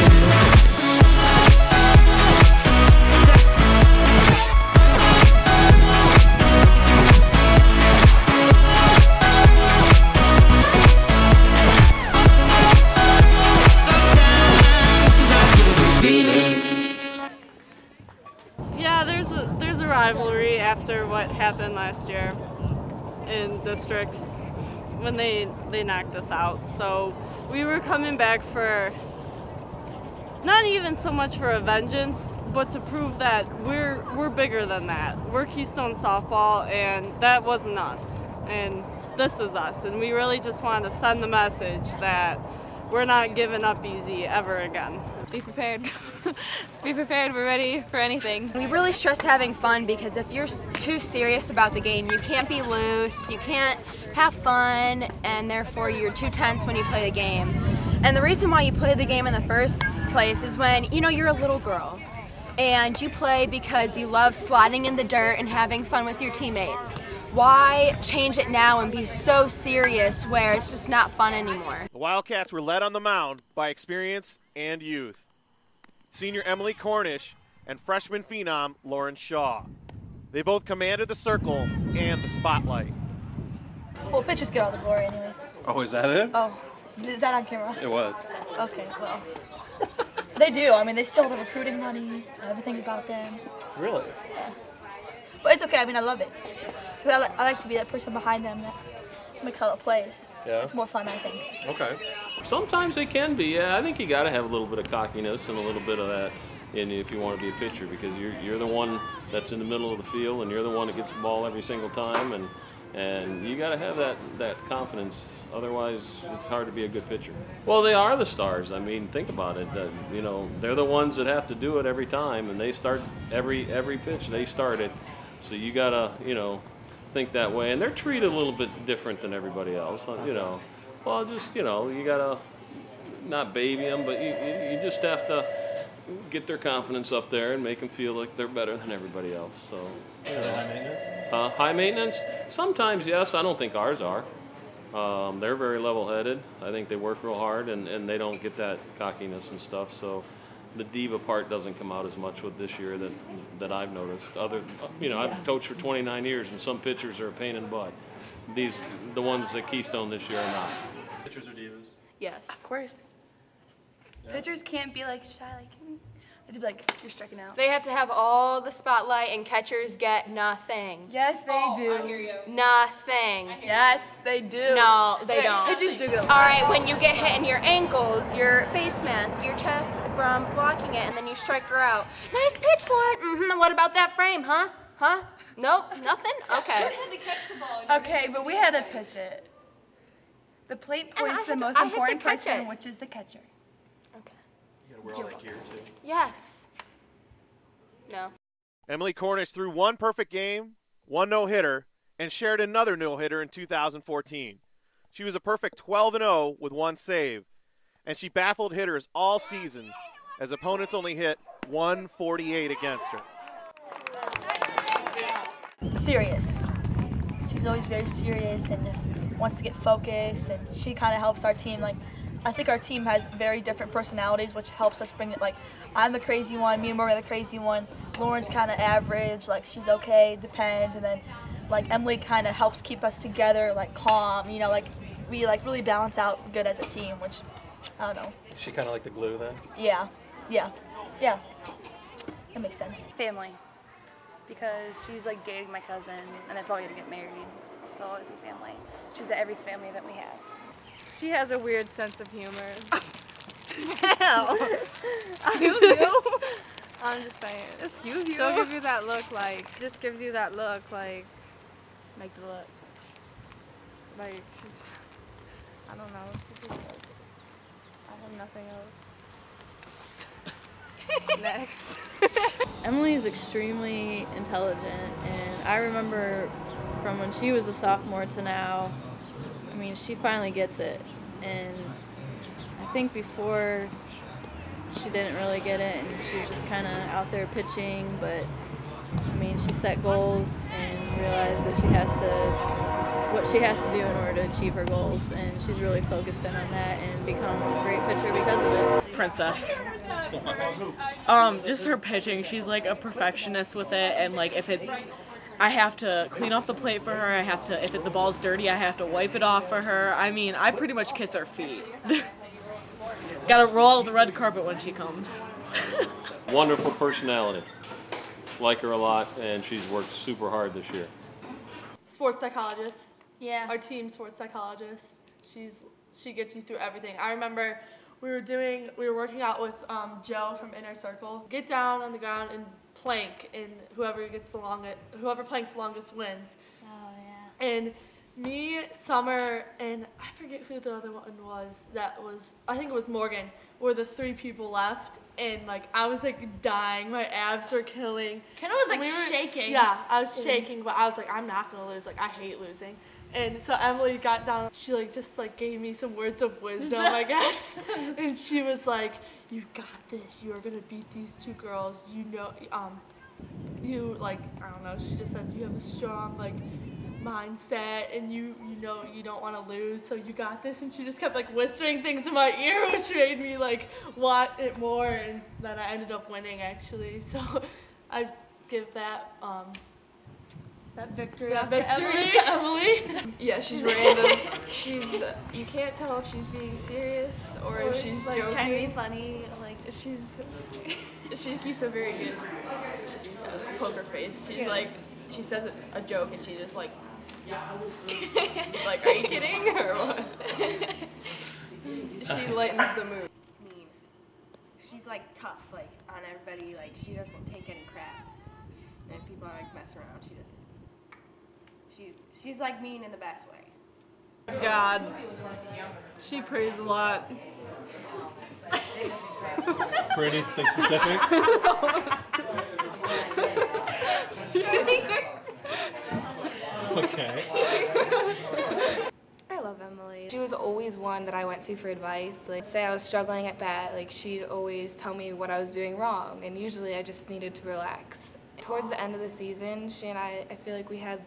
Yeah, there's a rivalry after what happened last year in districts when they knocked us out. So we were coming back for not even so much for a vengeance, but to prove that we're bigger than that. We're Keystone softball, and that wasn't us, and this is us. And we really just wanted to send the message that we're not giving up easy ever again. Be prepared. Be prepared. We're ready for anything. We really stress having fun, because if you're too serious about the game, you can't be loose, you can't have fun, and therefore you're too tense when you play the game. And the reason why you play the game in the first place is when, you know, you're a little girl and you play because you love sliding in the dirt and having fun with your teammates. Why change it now and be so serious where it's just not fun anymore? The Wildcats were led on the mound by experience and youth. Senior Emily Cornish and freshman phenom Lauren Shaw. They both commanded the circle and the spotlight. Well, pitchers get all the glory anyways. Oh, is that it? Oh, is that on camera? It was. Okay, well. They do. I mean, they still have the recruiting money, everything about them. Really? Yeah. But it's okay. I mean, I love it. Because I like to be that person behind them that makes all the plays. Yeah. It's more fun, I think. Okay. Sometimes they can be. Yeah, I think you got to have a little bit of cockiness and a little bit of that in if you want to be a pitcher, because you're the one that's in the middle of the field and you're the one that gets the ball every single time, and you got to have that confidence. Otherwise, it's hard to be a good pitcher. Well, they are the stars. I mean, think about it. You know, they're the ones that have to do it every time, and they start every pitch. They start it, so you got to, you know, think that way. And they're treated a little bit different than everybody else. You know, well, just, you know, you got to not baby them, but you just have to get their confidence up there and make them feel like they're better than everybody else. So. Are they high maintenance? High maintenance? Sometimes, yes. I don't think ours are. They're very level-headed. I think they work real hard, and they don't get that cockiness and stuff. So the diva part doesn't come out as much with this year that I've noticed. I've coached for 29 years, and some pitchers are a pain in the butt. The ones at Keystone this year are not. Pitchers are divas? Yes. Of course. Yeah. Pitchers can't be like shy, like, they have to be like, you're striking out. They have to have all the spotlight, and catchers get nothing. Yes, they do. I hear you. Nothing. Yes, they do. No, they don't. Pitchers do get a lot. All right, when you get hit in your ankles, your face mask, your chest from blocking it, and then you strike her out. Nice pitch, Lauren. Mm-hmm. What about that frame, huh? Huh? Nope, nothing? Okay. Okay, but we had to pitch it. The plate point's the most important person, which is the catcher. You gotta wear all that gear, too. Yes. No. Emily Cornish threw one perfect game, one no-hitter, and shared another no-hitter in 2014. She was a perfect 12-0 with one save, and she baffled hitters all season as opponents only hit 148 against her. Serious. She's always very serious and just wants to get focused, and she kind of helps our team. Like, I think our team has very different personalities, which helps us bring it. Like, I'm the crazy one, me and Morgan are the crazy one. Lauren's kind of average, like she's okay, depends, and then like Emily kind of helps keep us together, like calm. You know, like we like really balance out good as a team, which I don't know. Is she kind of like the glue then? Yeah. That makes sense. Family. Because she's like dating my cousin, and they're probably gonna get married. So always a family. She's at every family event we have. She has a weird sense of humor. Hell. You do? I'm just saying. Excuse you. She'll give you that look like, just gives you that look like, make the look. Like, she's, I don't know. She's just like, I have nothing else. Next. Emily is extremely intelligent, and I remember from when she was a sophomore to now, I mean, she finally gets it. And I think before she didn't really get it, and she was just kind of out there pitching, but I mean, she set goals and realized that what she has to do in order to achieve her goals, and she's really focused in on that and become a great pitcher because of it. Princess. Just her pitching, she's like a perfectionist with it, and like I have to clean off the plate for her, if the ball's dirty, I have to wipe it off for her. I mean, I pretty much kiss her feet. Gotta roll the red carpet when she comes. Wonderful personality. Like her a lot, and she's worked super hard this year. Sports psychologist. Yeah. Our team sports psychologist. She gets you through everything. I remember we were working out with Joe from Inner Circle. Get down on the ground and plank, and whoever planks the longest wins. Oh yeah. And me, Summer, and I forget who the other one was. I think it was Morgan. Were the 3 people left, and like I was like dying. My abs were killing. Kenna was like shaking. Yeah, I was shaking, but I was like, I'm not gonna lose. Like I hate losing. And so Emily got down. She like just like gave me some words of wisdom, I guess. And she was like, "You got this. You are gonna beat these 2 girls. You know, you like I don't know." She just said you have a strong like mindset, and you know you don't want to lose, so you got this. And she just kept like whispering things in my ear, which made me like want it more, and then I ended up winning actually. So I give that victory to Emily. Yeah, she's random. You can't tell if she's being serious or if she's like joking. trying to be funny. Like She keeps a very good poker face. She's like, she says it's a joke and she just like, like, are you kidding or what? She lightens the mood. Mean. She's like tough, like on everybody. Like she doesn't take any crap. And if people are like mess around, she doesn't. She's like mean in the best way. God. She prays a lot. For anything specific? Okay. I love Emily. She was always one that I went to for advice. Like, say I was struggling at bat, like she'd always tell me what I was doing wrong, and usually I just needed to relax. Towards the end of the season, she and I feel like we had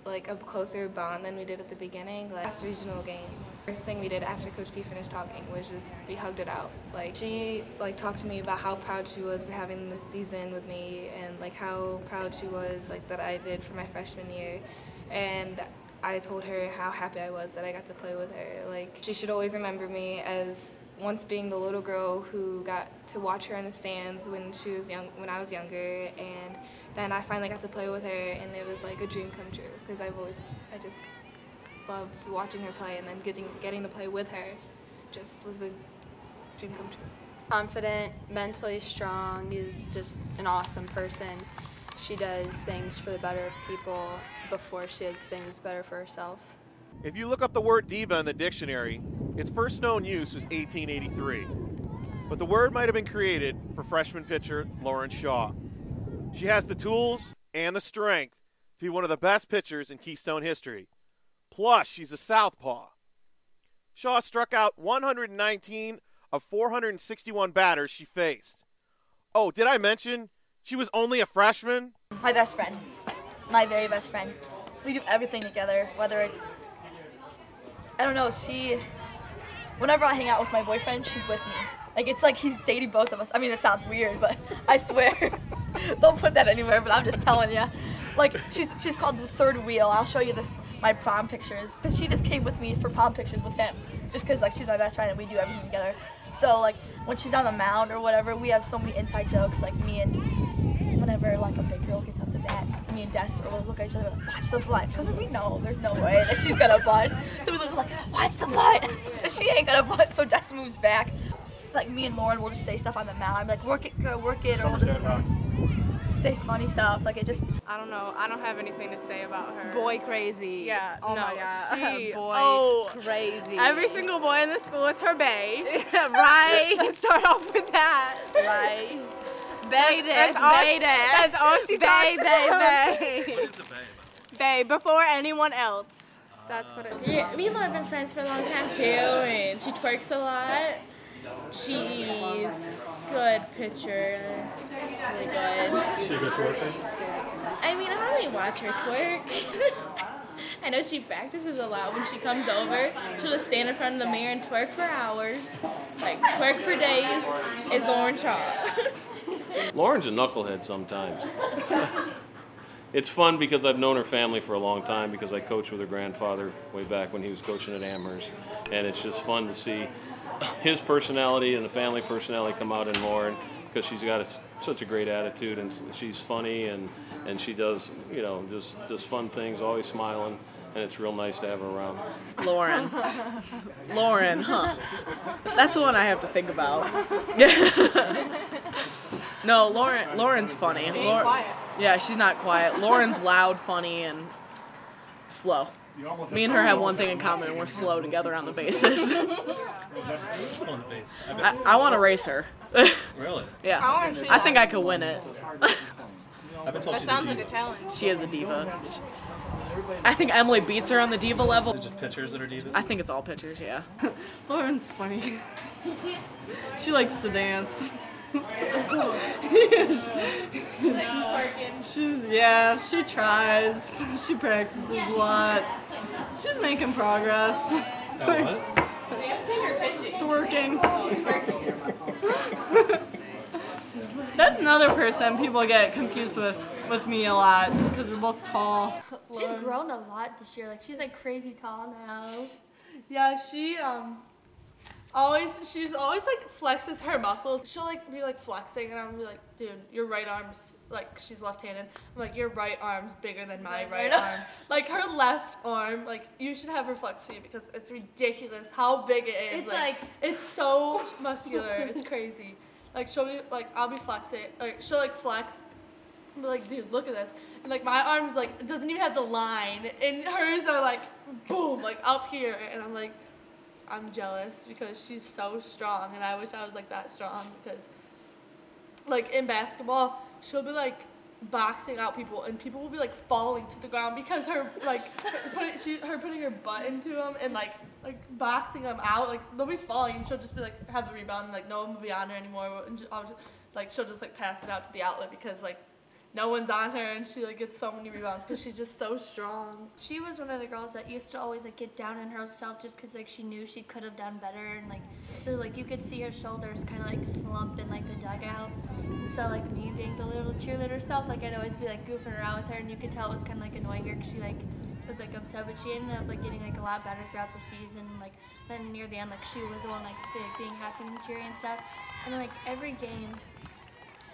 like a closer bond than we did at the beginning. Last regional game, first thing we did after Coach P finished talking was just we hugged it out. Like she like talked to me about how proud she was for having this season with me, and like how proud she was like that I did for my freshman year, and I told her how happy I was that I got to play with her. Like she should always remember me as once being the little girl who got to watch her in the stands when she was young, when I was younger, and then I finally got to play with her, and it was like a dream come true because I just loved watching her play, and then getting to play with her just was a dream come true. Confident, mentally strong, is just an awesome person. She does things for the better of people before she does things better for herself. If you look up the word diva in the dictionary, its first known use was 1883. But the word might have been created for freshman pitcher Lauren Shaw. She has the tools and the strength to be one of the best pitchers in Keystone history. Plus, she's a southpaw. Shaw struck out 119 of 461 batters she faced. Oh, did I mention she was only a freshman? My best friend. My very best friend. We do everything together, whether it's, I don't know, whenever I hang out with my boyfriend, she's with me. Like, it's like he's dating both of us. I mean, it sounds weird, but I swear. Don't put that anywhere, but I'm just telling you. Like, she's called the third wheel. I'll show you my prom pictures. Because she just came with me for prom pictures with him. Just because, like, she's my best friend and we do everything together. So, like, when she's on the mound or whatever, we have so many inside jokes. Like, me and, whenever, like, a big girl gets up to bat, me and Des will look at each other like, watch the butt. Because we know there's no way that she's going to butt. So we look like, watch the butt. She ain't going to butt. So Des moves back. like me and Lauren will just say stuff on the mat. I'm like, work it, girl, work it, or we'll just say funny stuff. Like it just. I don't know. I don't have anything to say about her. Boy crazy. Yeah. Oh no, my God. She, Boy crazy. Every single boy in the school is her bae. Right. Let's start off with that. Right. Bae this, That's all, bae that. that's all she talks about. Bae. Before anyone else. That's what it is. Yeah, me and Laura have been friends for a long time too, and she twerks a lot. She's good pitcher, really good. Is she a good twerker? I mean, I don't really watch her twerk. I know she practices a lot. When she comes over, she'll just stand in front of the mirror and twerk for hours. Like, twerk for days is Lauren Shaw. Lauren's a knucklehead sometimes. It's fun because I've known her family for a long time because I coached with her grandfather way back when he was coaching at Amherst. And it's just fun to see his personality and the family personality come out in Lauren because she's got such a great attitude and she's funny and she does, you know, just fun things, always smiling. And it's real nice to have her around. Lauren. Lauren, huh? That's the one I have to think about. No, Lauren's funny. She ain't quiet. Yeah, she's not quiet. Lauren's loud, funny, and slow. Me and her have one thing in common. We're slow together on the bases. I want to race her. Really? Yeah. I think I could win it. That sounds like a challenge. She is a diva. I think Emily beats her on the diva level. Is it just pitchers that are divas? I think it's all pitchers, yeah. Lauren's funny. She likes to dance. She tries. She practices a lot. She's making progress. What? Dancing or pitching? Twerking. That's another person people get confused with me a lot because we're both tall. She's grown a lot this year. Like she's like crazy tall now. Yeah, she's always like flexes her muscles. She'll like be like flexing and I'm be like, dude, your right arm's like, she's left-handed. I'm like, your right arm's bigger than my right arm. Like her left arm, like you should have her flex to you because it's ridiculous how big it is. It's like it's so muscular. It's crazy. Like she'll be like, I'll be flexing. Like she'll like flex. I'm like, dude, look at this. And like my arm's like, it doesn't even have the line, and hers are like, boom, like up here. And I'm like, I'm jealous because she's so strong, and I wish I was like that strong because, like in basketball, she'll be like boxing out people, and people will be like falling to the ground because her like putting her butt into them and like boxing them out. Like they'll be falling, and she'll just be like have the rebound, and like no one will be on her anymore. And she'll just like pass it out to the outlet because like no one's on her, and she like gets so many rebounds because she's just so strong. She was one of the girls that used to always like get down on herself just because like she knew she could have done better, and like so like you could see her shoulders kind of like slump in like the dugout. So like me being the little cheerleader self, like I'd always be like goofing around with her, and you could tell it was kind of like annoying her because she like was like upset, but she ended up like getting like a lot better throughout the season. Like then near the end, like she was the one like being happy and cheery and stuff. And like every game.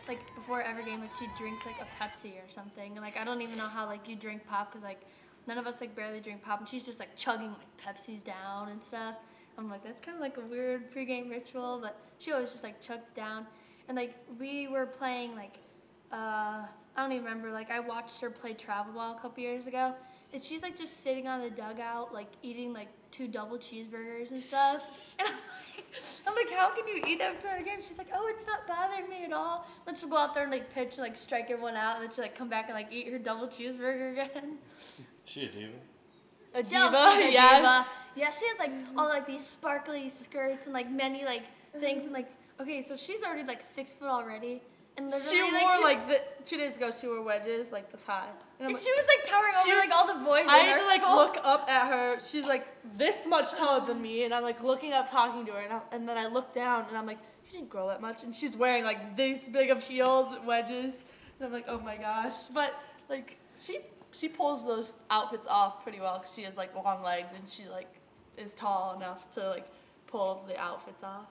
Like before every game, like she drinks like a Pepsi or something. And like I don't even know how like you drink pop because like none of us like barely drink pop, and she's just like chugging like Pepsis down and stuff. I'm like, that's kind of like a weird pregame ritual, but she always just like chugs down. And like we were playing like I don't even remember. Like I watched her play travel ball a couple years ago, and she's like just sitting on the dugout like eating like 2 double cheeseburgers and stuff. And I'm like, how can you eat that after a game? She's like, oh, it's not bothering me at all. Then she'll go out there and like pitch and like strike everyone out, and then she'll like come back and like eat her double cheeseburger again. Is she a diva? A diva? Yes. Yes. Yeah, she has like all like these sparkly skirts and like many like things, and like okay, so she's already like 6 foot already. And she wore 2 days ago. She wore wedges like this high, and she was like towering over like all the boys in I our had to like school. look up at her. She's like this much taller than me, and I'm like looking up, talking to her, and then I look down, and I'm like, you didn't grow that much, and she's wearing like this big of heels, wedges, and I'm like, oh my gosh. But like she pulls those outfits off pretty well because she has like long legs, and she like is tall enough to like pull the outfits off.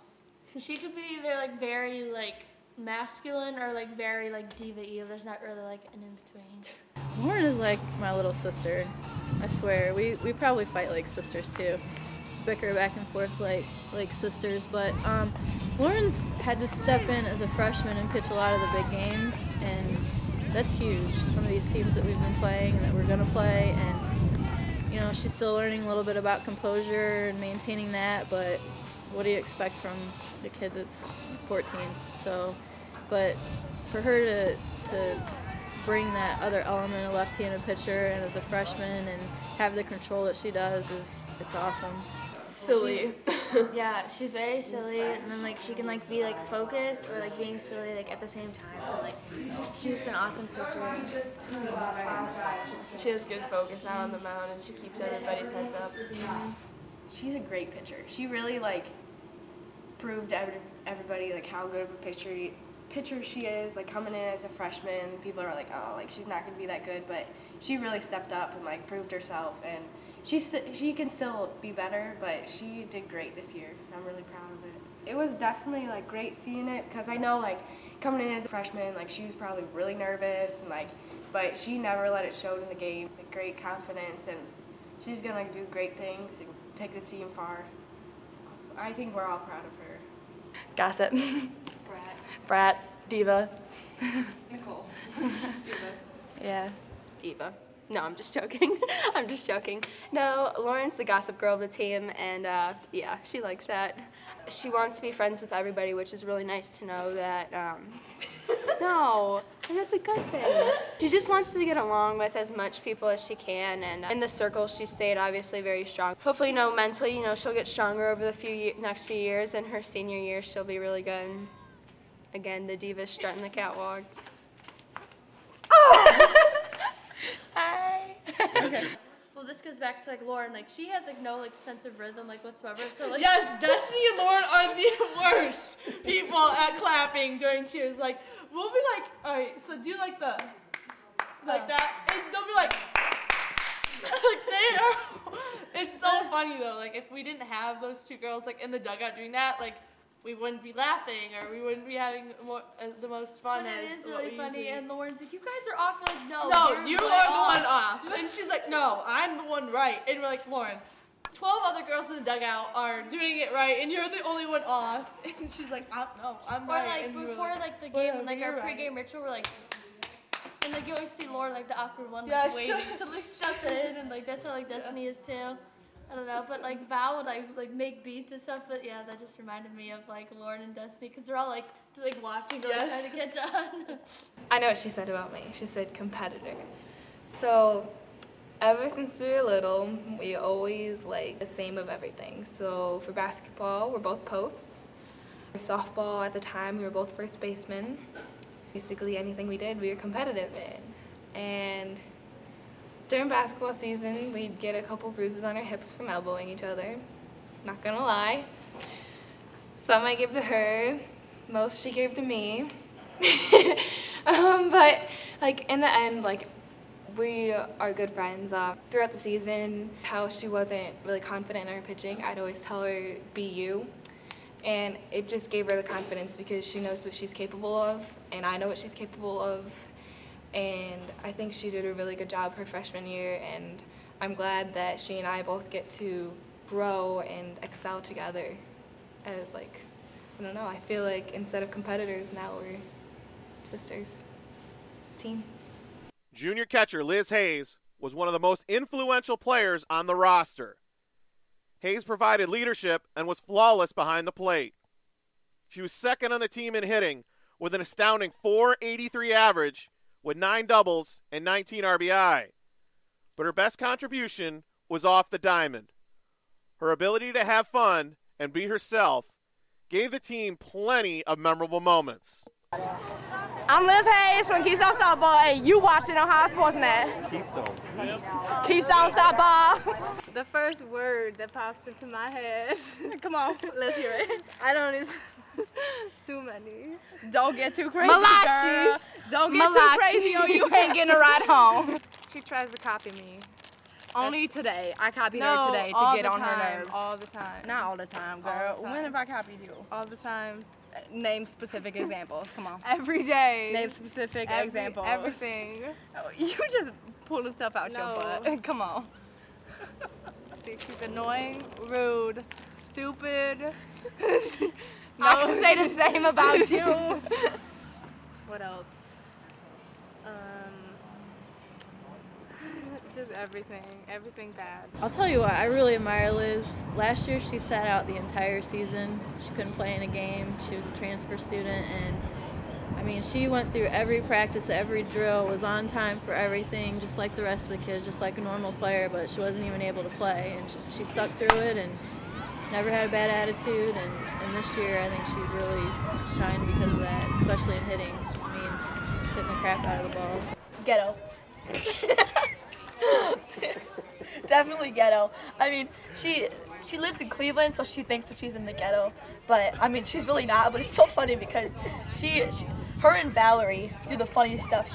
She could be either like very like masculine or like very like diva-y. There's not really like an in-between. Lauren is like my little sister. I swear. We probably fight like sisters too. bicker back and forth like sisters. But Lauren's had to step in as a freshman and pitch a lot of the big games, and that's huge. Some of these teams that we've been playing and that we're going to play, and you know, she's still learning a little bit about composure and maintaining that, but what do you expect from the kid that's 14? So, but for her to bring that other element, a left-handed pitcher, and as a freshman, and have the control that she does, it's awesome. Silly. Yeah, she's very silly, and then like she can like be like focused or like being silly like at the same time. And, like she's just an awesome pitcher. She has good focus out on the mound, and she keeps everybody's heads up. She's a great pitcher. She really like proved to everybody like how good of a pitcher she is. Like coming in as a freshman, people are like, oh, like she's not gonna be that good, but she really stepped up and like proved herself, and she can still be better, but she did great this year. I'm really proud of it. It was definitely like great seeing it, because I know like coming in as a freshman, like she was probably really nervous and like, but she never let it show in the game. Like, great confidence, and she's gonna do great things and take the team far. So I think we're all proud of her. Gossip. Brat. Diva. Nicole. Diva. Yeah. Diva. No, I'm just joking. I'm just joking. No, Lauren's the gossip girl of the team, and yeah, she likes that. She wants to be friends with everybody, which is really nice to know that, no, and that's a good thing. She just wants to get along with as much people as she can, and in the circle she stayed obviously very strong. Hopefully, you know, mentally, you know, she'll get stronger over the next few years, and her senior year she'll be really good. Again, the diva strutting the catwalk. Hi. Well, this goes back to like Lauren. Like she has like no like sense of rhythm like whatsoever. So like yes, Destiny and Lauren are the worst people at clapping during cheers. Like we'll be like, all right, so do like the like that, and they'll be like they are. It's so funny though. Like if we didn't have those two girls like in the dugout doing that, like we wouldn't be laughing or we wouldn't be having the most fun. But it as is really what we funny, usually... and Lauren's like, you guys are off. We're like, no, you are the one off. And she's like, no, I'm the one right. And we're like, Lauren, 12 other girls in the dugout are doing it right, and you're the only one off. And she's like, no, I'm right. Or like and before like the game, like our pregame ritual, we're like, and like you always see Lauren like the awkward one, like waiting to like step in, and like that's how like Destiny is too. I don't know, but like Val would like make beats and stuff, but yeah, that just reminded me of like Lauren and Destiny, because they're all like watching, like trying to catch on. I know what she said about me. She said competitor. So ever since we were little, we always like the same of everything. So for basketball, we're both posts. For softball at the time, we were both first basemen. Basically anything we did, we were competitive in. And during basketball season, we'd get a couple bruises on our hips from elbowing each other. Not gonna lie. Some I give to her, most she gave to me. But like in the end, like we are good friends. Throughout the season, how she wasn't really confident in her pitching, I'd always tell her, be you. And it just gave her the confidence because she knows what she's capable of, and I know what she's capable of. And I think she did a really good job her freshman year, and I'm glad that she and I both get to grow and excel together as like, I don't know, I feel like instead of competitors, now we're sisters, team. Junior catcher Liz Hayes was one of the most influential players on the roster. Hayes provided leadership and was flawless behind the plate. She was second on the team in hitting with an astounding .483 average with 9 doubles and 19 RBI. But her best contribution was off the diamond. Her ability to have fun and be herself gave the team plenty of memorable moments. I'm Liz Hayes from Keystone Softball, and you watching on High Sportsnet. Keystone Softball. The first word that pops into my head. Come on, let's hear it. I don't even. Too many. Don't get too crazy, Malachi. girl. Don't get too crazy or you ain't getting a ride home. She tries to copy me. Only today. I copied No, her today to all get the on her time, nerves. all the time. Not all the time, girl. All the time. When have I copied you? All the time. Name specific examples. Come on. Every day. Name specific Every- examples. everything. Oh, you just pulling stuff out your No. butt. Come on. see, she's annoying, rude, stupid. I can say the same about you. What else? Just everything bad. I'll tell you what, I really admire Liz. Last year she sat out the entire season. She couldn't play in a game. She was a transfer student, and I mean, she went through every practice, every drill, was on time for everything, just like the rest of the kids, just like a normal player, but she wasn't even able to play. And she stuck through it and never had a bad attitude. And this year, I think she's really shined because of that, especially in hitting. I mean, she's hitting the crap out of the balls. Ghetto. Definitely ghetto. I mean, she lives in Cleveland, so she thinks that she's in the ghetto. But I mean, she's really not. But it's so funny because her and Valerie do the funniest stuff.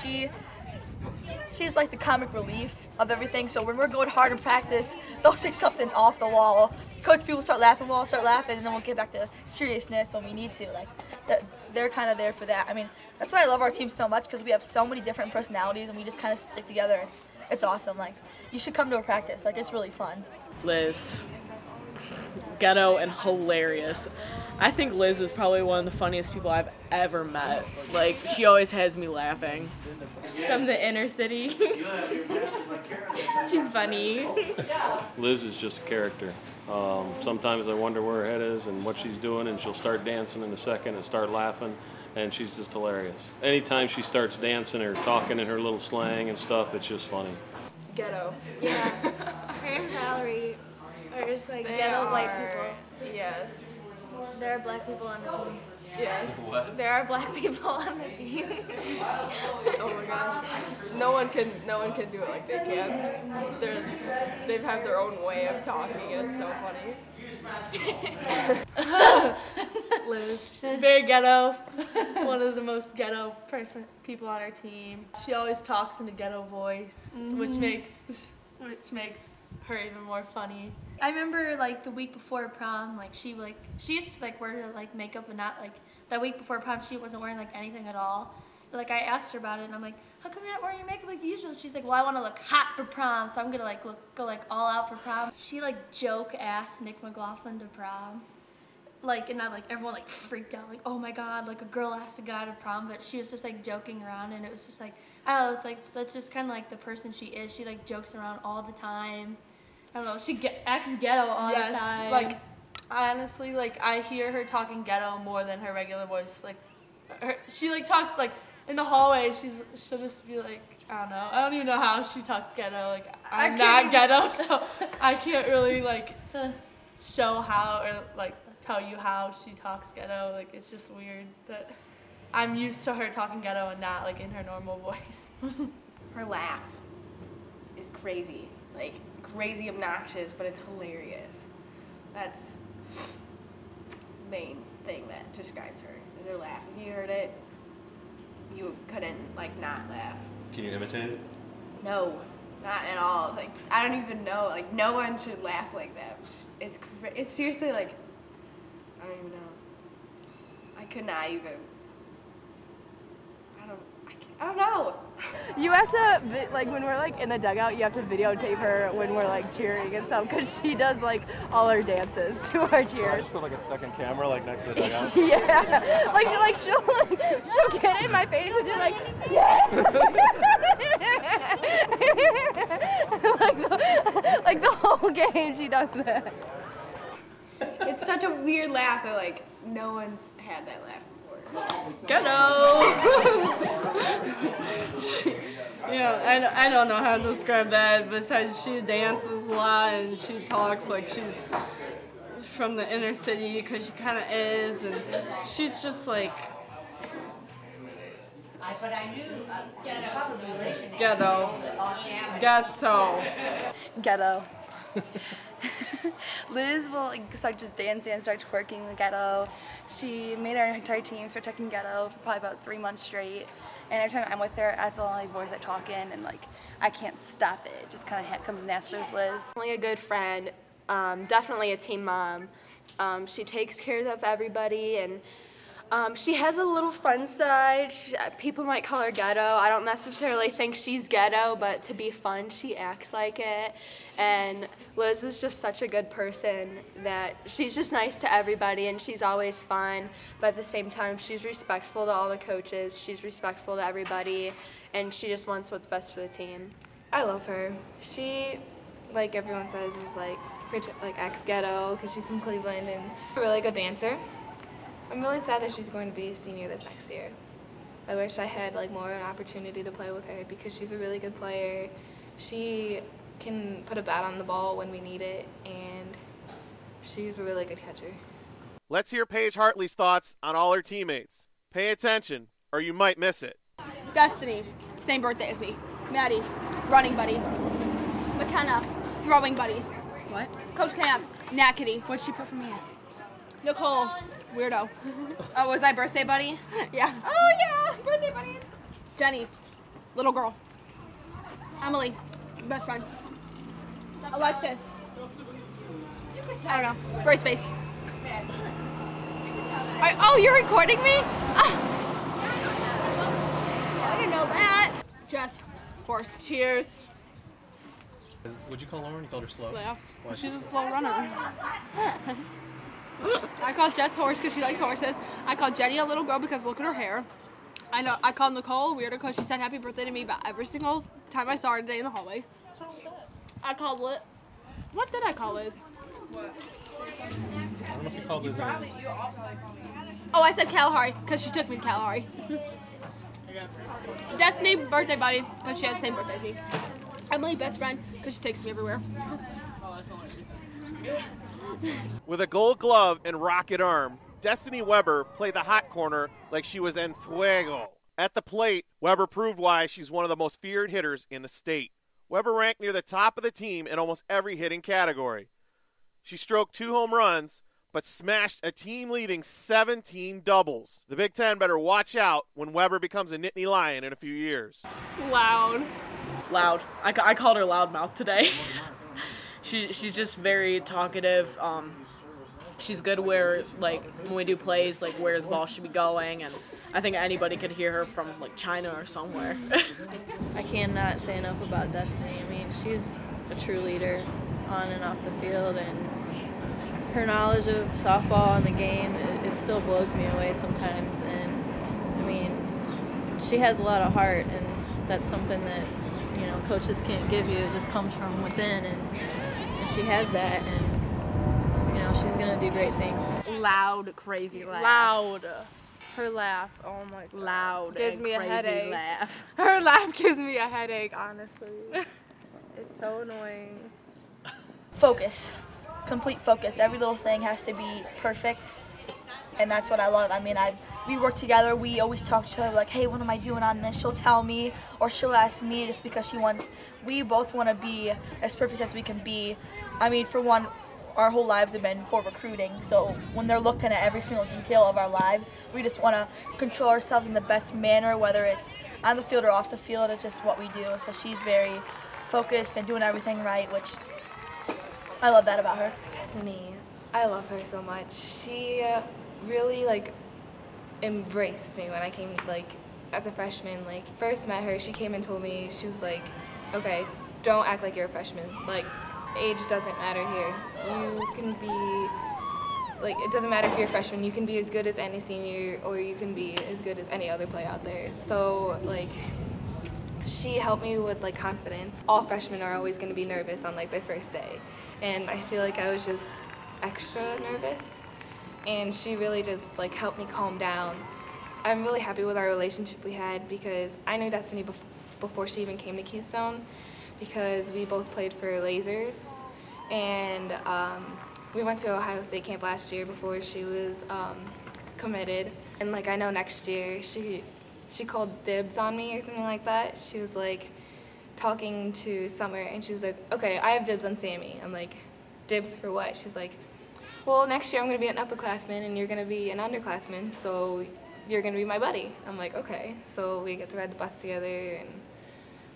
She's like the comic relief of everything. So when we're going hard in practice, they'll say something off the wall. Coach people start laughing, we'll all start laughing, and then we'll get back to seriousness when we need to. Like they're kind of there for that. I mean, that's why I love our team so much, because we have so many different personalities and we just kind of stick together. It's awesome. Like, you should come to a practice. Like, it's really fun. Liz, ghetto and hilarious. I think Liz is probably one of the funniest people I've ever met. Like, she always has me laughing. She's from the inner city. She's funny. Liz is just a character. Sometimes I wonder where her head is and what she's doing, and she'll start dancing in a second and start laughing, and she's just hilarious. Anytime she starts dancing or talking in her little slang and stuff, it's just funny. Ghetto. Yeah. Her and Valerie are just like ghetto white people. Yes. There are black people on the team. Yes. What? There are black people on the team. Oh my gosh. No one can do it like they can. They have their own way of talking. It's so funny. Liz. She's very ghetto. One of the most ghetto people on our team. She always talks in a ghetto voice, which makes her even more funny. I remember like the week before prom, like she used to like wear like makeup and not like that week before prom she wasn't wearing like anything at all. Like I asked her about it and I'm like, how come you're not wearing your makeup like usual? She's like, well, I want to look hot for prom, so I'm gonna like go like all out for prom. She like joke asked Nick McLaughlin to prom. Like, and not like everyone like freaked out, like, oh my god, like a girl asked a guy to prom, but she was just like joking around, and it was just like, I don't know, it's like that's just kind of like the person she is. She like jokes around all the time. I don't know, she acts ghetto all the time. Like, honestly, like I hear her talking ghetto more than her regular voice. Like, she like talks like in the hallway. She'll just be like, I don't know. I don't even know how she talks ghetto. Like, I'm not ghetto, so I can't really like show how or like tell you how she talks ghetto. Like, it's just weird that I'm used to her talking ghetto and not like in her normal voice. Her laugh is crazy, like crazy obnoxious, but it's hilarious. That's the main thing that describes her, is her laugh. If you heard it, you couldn't like not laugh. Can you imitate it? No, not at all. Like, I don't even know. Like, no one should laugh like that. It's seriously like, I don't even know. I could not even. I don't know. You have to, like, when we're like in the dugout, you have to videotape her when we're like cheering and stuff, because she does like all her dances to our cheers. Just put like a second camera like next to the dugout. Yeah, she'll get in my face and just like, yeah. like the whole game she does that. It's such a weird laugh that like no one's had that laugh before. Ghetto! I don't know how to describe that, besides she dances a lot and she talks like she's from the inner city, because she kind of is, and she's just like Ghetto. Liz will like start just dancing and start twerking the ghetto. She made our entire team start talking ghetto for probably about 3 months straight. And every time I'm with her, that's all my voice I talk in, and like I can't stop it. It just kind of comes naturally with Liz. Definitely a good friend, definitely a team mom. She takes care of everybody, and She has a little fun side. People might call her ghetto. I don't necessarily think she's ghetto, but to be fun, she acts like it. And Liz is just such a good person that she's just nice to everybody, and she's always fun. But at the same time, she's respectful to all the coaches. She's respectful to everybody, and she just wants what's best for the team. I love her. She, like everyone says, is like ex-ghetto because she's from Cleveland and a really good dancer. I'm really sad that she's going to be a senior this next year. I wish I had like more of an opportunity to play with her because she's a really good player. She can put a bat on the ball when we need it, and she's a really good catcher. Let's hear Paige Hartley's thoughts on all her teammates. Pay attention, or you might miss it. Destiny, same birthday as me. Maddie, running buddy. McKenna, throwing buddy. What? Coach Camp, Nackety. What'd she put for me at? Nicole, weirdo. Oh, was I birthday buddy? Yeah. Oh yeah, birthday buddies. Jenny, little girl. Emily, best friend. Alexis. I don't know. Brace face. Oh, you're recording me? I didn't know that. Jess, horse. Cheers. Would you call Lauren? You called her slow? Yeah. Why? She's a slow runner. I called Jess horse because she likes horses. I called Jenny a little girl because look at her hair. I know. I called Nicole weirdo because she said happy birthday to me about every single time I saw her today in the hallway. I called Liz. What did I call Liz? What? I don't know if you called Liz. Oh, I said Kalahari because she took me to Kalahari. Destiny, birthday buddy because she has the same birthday as me. Emily, best friend because she takes me everywhere. With a gold glove and rocket arm, Destiny Weber played the hot corner like she was en fuego. At the plate, Weber proved why she's one of the most feared hitters in the state. Weber ranked near the top of the team in almost every hitting category. She stroked 2 home runs, but smashed a team-leading 17 doubles. The Big Ten better watch out when Weber becomes a Nittany Lion in a few years. Loud. I called her loudmouth today. She's just very talkative. She's good where, like, when we do plays, like, where the ball should be going, and I think anybody could hear her from, like, China or somewhere. I cannot say enough about Destiny. I mean, she's a true leader on and off the field, and her knowledge of softball and the game, it still blows me away sometimes. And, I mean, she has a lot of heart, and that's something that, you know, coaches can't give you. It just comes from within, and she has that, and, you know, she's going to do great things. Loud, crazy laugh. Loud. Her laugh, oh my God. Loud gives and me a crazy headache. laugh. Her laugh gives me a headache, honestly. It's so annoying. Focus. Complete focus. Every little thing has to be perfect, and that's what I love. I mean, we work together. We always talk to each other like, hey, what am I doing on this? She'll tell me, or she'll ask me just because she wants. We both want to be as perfect as we can be. I mean, for one, our whole lives have been for recruiting, so when they're looking at every single detail of our lives, we just want to control ourselves in the best manner, whether it's on the field or off the field. It's just what we do. So she's very focused and doing everything right, which I love that about her. Me, I love her so much. She really like embraced me when I came like as a freshman. Like first met her, she came and told me, she was like, okay, don't act like you're a freshman. Like age doesn't matter here. You can be like, it doesn't matter if you're a freshman, you can be as good as any senior or you can be as good as any other player out there. So like she helped me with like confidence. All freshmen are always going to be nervous on like their first day, and I feel like I was just extra nervous, and she really just like helped me calm down. I'm really happy with our relationship we had because I knew Destiny before she even came to Keystone, because we both played for Lasers, and we went to Ohio State camp last year before she was committed, and like I know next year she called dibs on me or something like that. She was like talking to Summer, and she was like, okay, I have dibs on Sammy. I'm like, dibs for what? She's like, well, next year I'm going to be an upperclassman and you're going to be an underclassman, so you're going to be my buddy. I'm like, okay. So we get to ride the bus together and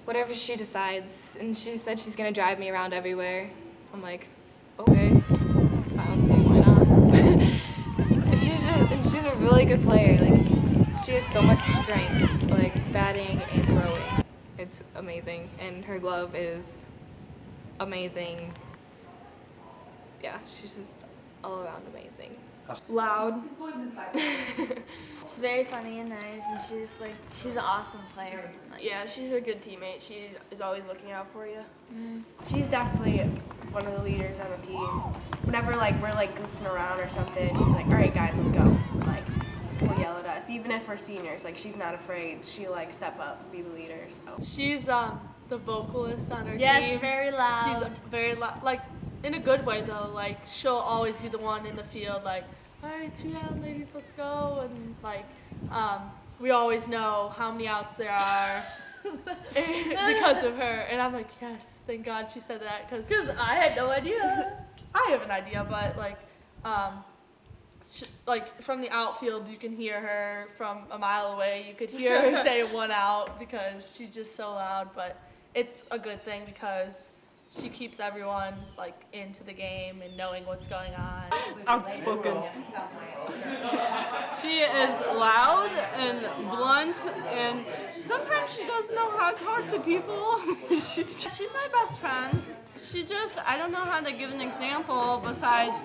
whatever she decides. And she said she's going to drive me around everywhere. I'm like, okay. I don't see why not. And she's a really good player. Like, she has so much strength, like batting and throwing. It's amazing, and her glove is amazing. Yeah, she's just all around amazing. Loud. She's very funny and nice, and she's an awesome player. Yeah, she's a good teammate. She is always looking out for you. She's definitely one of the leaders on the team. Whenever like we're like goofing around or something, she's like, "All right, guys, let's go." Like, will yell at us, even if we're seniors. Like, she's not afraid. She like step up, and be the leader. So She's the vocalist on our team. Yes, very loud. She's very loud, like in a good way though. Like she'll always be the one in the field, like, "All right, 2 down, ladies, let's go," and like we always know how many outs there are because of her. And I'm like, yes, thank God she said that, because I had no idea. I have an idea, but like from the outfield, you can hear her from a mile away. You could hear her say 1 out because she's just so loud. But it's a good thing because she keeps everyone like into the game and knowing what's going on. Outspoken. She is loud and blunt, and sometimes she doesn't know how to talk to people. She's my best friend. I don't know how to give an example besides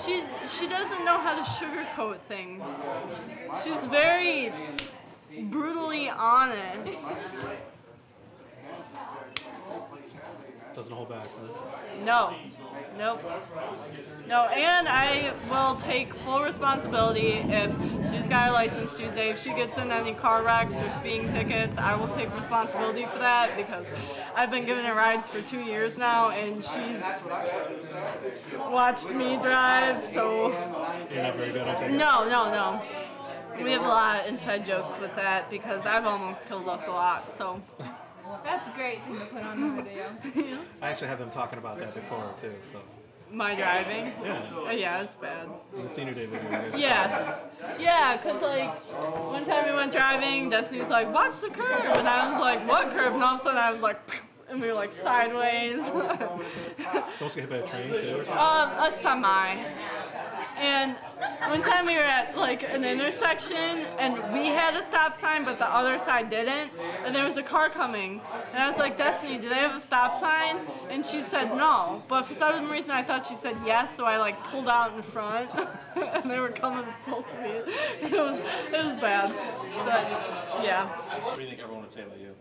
she doesn't know how to sugarcoat things. She's very brutally honest. Doesn't hold back, huh? No. Nope. No, and I will take full responsibility if she's got her license Tuesday. If she gets in any car wrecks or speeding tickets, I will take responsibility for that because I've been giving her rides for 2 years now, and she's watched me drive, so... You're not very good, I take it? No. We have a lot of inside jokes with that because I've almost killed us a lot, so... That's a great thing to put on the video. I actually have them talking about that before, too, so... My driving? Yeah. Yeah, it's bad. In the senior day video. You guys Yeah, because like one time we went driving, Destiny's like, "Watch the curb," and I was like, "What curb?" And all of a sudden I was like, and we were like sideways. Don't get hit by a train, too, or something? A semi. And one time we were at like an intersection and we had a stop sign but the other side didn't, and there was a car coming, and I was like, "Destiny, do they have a stop sign?" And she said no, but for some reason I thought she said yes, so I like pulled out in front and they were coming full speed. It was bad. So, yeah. What do you think everyone would say about you?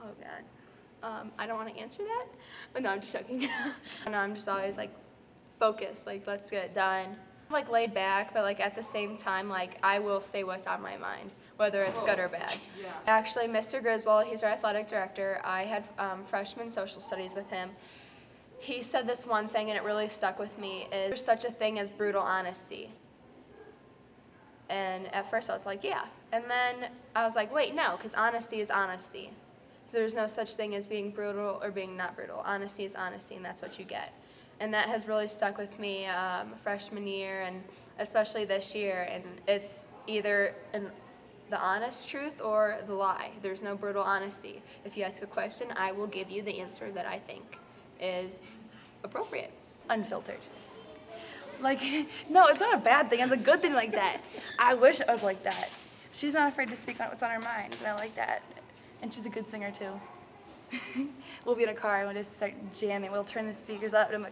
Oh God. I don't want to answer that, but no, I'm just joking. No, I'm just always like focused, like let's get it done. Like laid back, but like at the same time, like I will say what's on my mind, whether it's good or bad. Actually, Mr. Griswold, he's our athletic director. I had freshman social studies with him. He said this one thing, and it really stuck with me, is there's such a thing as brutal honesty. And at first I was like, yeah. And then I was like, wait, no, because honesty is honesty. So there's no such thing as being brutal or being not brutal. Honesty is honesty, and that's what you get. And that has really stuck with me freshman year and especially this year. And it's either the honest truth or the lie. There's no brutal honesty. If you ask a question, I will give you the answer that I think is appropriate. Unfiltered. Like, no, it's not a bad thing. It's a good thing like that. I wish it was like that. She's not afraid to speak on what's on her mind, and I like that. And she's a good singer, too. We'll be in a car and we'll just start jamming. We'll turn the speakers up, and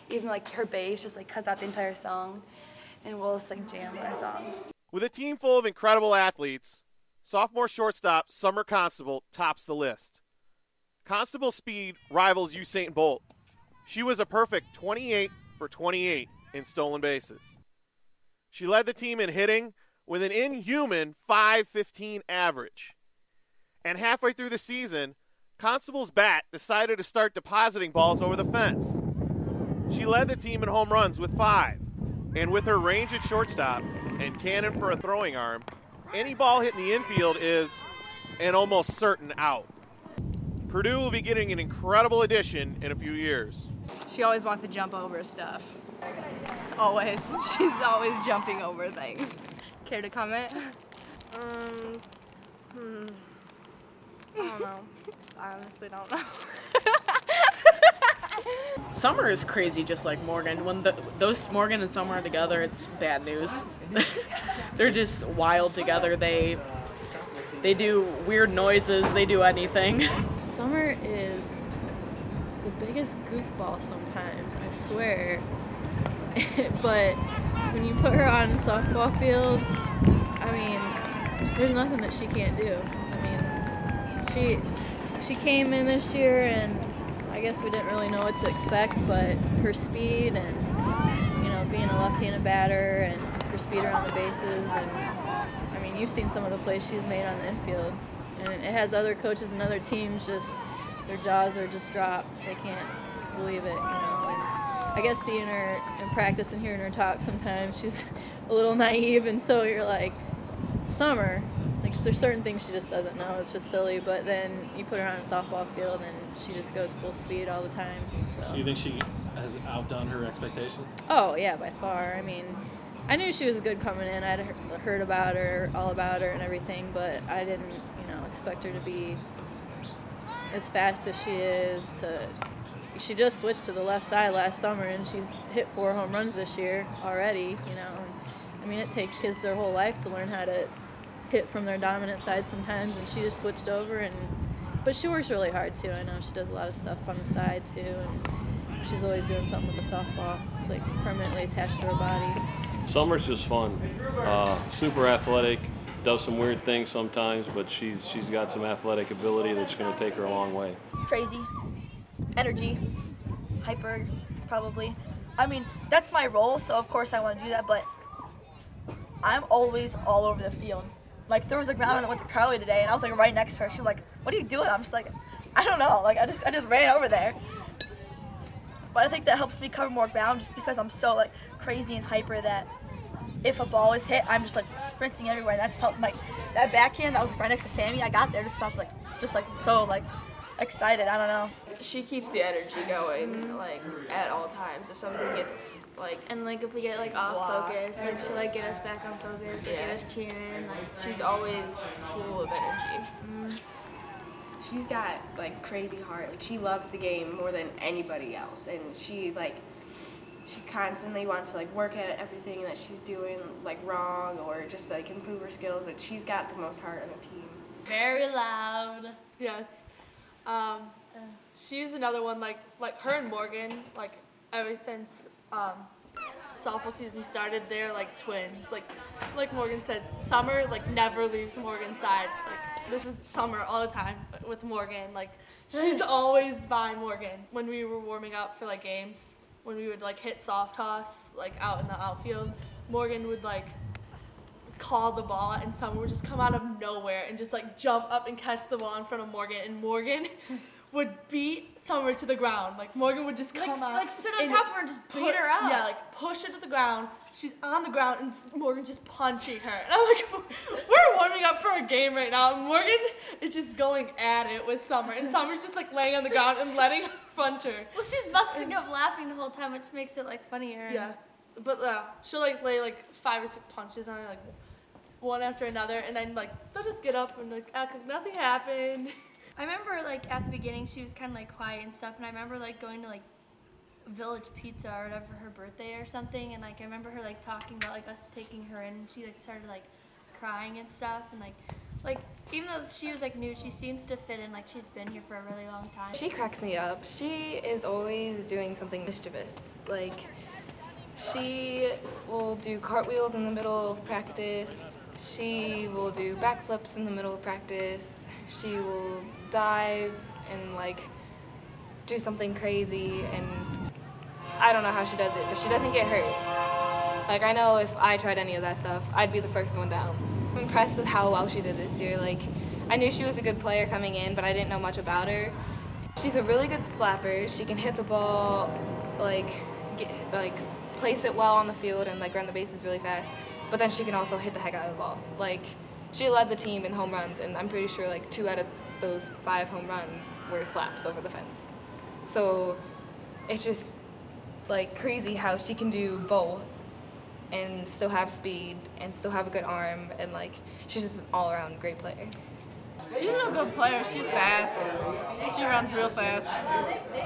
even like her bass just like cuts out the entire song, and we'll just like jam our song. With a team full of incredible athletes, sophomore shortstop Summer Constable tops the list. Constable's speed rivals Usain Bolt. She was a perfect 28 for 28 in stolen bases. She led the team in hitting with an inhuman .515 average. And halfway through the season, Constable's bat decided to start depositing balls over the fence. She led the team in home runs with 5. And with her range at shortstop and cannon for a throwing arm, any ball hit in the infield is an almost certain out. Purdue will be getting an incredible addition in a few years. She always wants to jump over stuff. Always. She's always jumping over things. Care to comment? I don't know. I honestly don't know. Summer is crazy, just like Morgan. When those Morgan and Summer are together, it's bad news. they're just wild together. They do weird noises. They do anything. Summer is the biggest goofball sometimes, I swear. But when you put her on a softball field, I mean, there's nothing that she can't do. I mean, she came in this year, and I guess we didn't really know what to expect, but her speed and, you know, being a left-handed batter and her speed around the bases, and I mean, you've seen some of the plays she's made on the infield, and it has other coaches and other teams just, their jaws are just dropped. They can't believe it, you know. And I guess seeing her in practice and hearing her talk sometimes, she's a little naive, and so you're like, Summer, like there's certain things she just doesn't know. It's just silly, but then you put her on a softball field and she just goes full speed all the time. So you think she has outdone her expectations? Oh yeah, by far. I mean, I knew she was good coming in. I'd heard about her, all about her and everything, but I didn't, you know, expect her to be as fast as she is. She just switched to the left side last summer, and she's hit 4 home runs this year already, you know. And, I mean, it takes kids their whole life to learn how to hit from their dominant side sometimes, and she just switched over. But she works really hard too. I know she does a lot of stuff on the side too, and she's always doing something with the softball. It's like permanently attached to her body. Summer's just fun. Super athletic, does some weird things sometimes, but she's got some athletic ability that's going to take her a long way. Crazy, energy, hyper, probably. I mean, that's my role, so of course I want to do that, but I'm always all over the field. Like, there was a ground that went to Carly today, and I was like right next to her. She's like, "What are you doing?" I'm just like, I don't know. Like, I just ran over there. But I think that helps me cover more ground just because I'm so like crazy and hyper that if a ball is hit, I'm just like sprinting everywhere. And that's helped. Like that backhand that was right next to Sammy, I got there just so like excited. I don't know. She keeps the energy going like at all times. If something gets like and like if we get like off focus, like she'll like get us back on focus, like get us cheering. Like she's always full of energy. She's got like crazy heart. Like she loves the game more than anybody else, and she constantly wants to like work at everything that she's doing like wrong or just like improve her skills. Like she's got the most heart on the team. Very loud. Yes. She's another one like her and Morgan, like ever since softball season started, they're like twins. Like Morgan said, Summer like never leaves Morgan's side. Like this is Summer all the time with Morgan. Like she's always by Morgan when we were warming up for like games. When we would like hit soft toss like out in the outfield, Morgan would like call the ball and Summer would just come out of nowhere and just like jump up and catch the ball in front of Morgan, and Morgan would beat Summer to the ground. Like Morgan would just come out, like sit on top of her and just beat her up. Yeah, like push her to the ground. She's on the ground and Morgan just punching her. And I'm like, we're warming up for a game right now, and Morgan is just going at it with Summer, and Summer's just like laying on the ground and letting her punch her. Well, she's busting up laughing the whole time, which makes it like funnier. Yeah, but she'll like lay like 5 or 6 punches on her, like one after another, and then like they'll just get up and like act like nothing happened. I remember like at the beginning she was kind of like quiet and stuff, and I remember like going to like Village Pizza or whatever for her birthday or something, and like I remember her like talking about like us taking her in, and she like started like crying and stuff, and like even though she was like new, she seems to fit in, like she's been here for a really long time. She cracks me up. She is always doing something mischievous. Like she will do cartwheels in the middle of practice. She will do backflips in the middle of practice. She will dive and like do something crazy, and I don't know how she does it, but she doesn't get hurt. Like I know if I tried any of that stuff, I'd be the first one down. I'm impressed with how well she did this year. Like I knew she was a good player coming in, but I didn't know much about her. She's a really good slapper. She can hit the ball, place it well on the field and like run the bases really fast. But then she can also hit the heck out of the ball. Like she led the team in home runs, and I'm pretty sure like 2 out of those 5 home runs were slaps over the fence. So it's just like crazy how she can do both and still have speed and still have a good arm, and like she's just an all-around great player. She's a good player. She's fast. She runs real fast.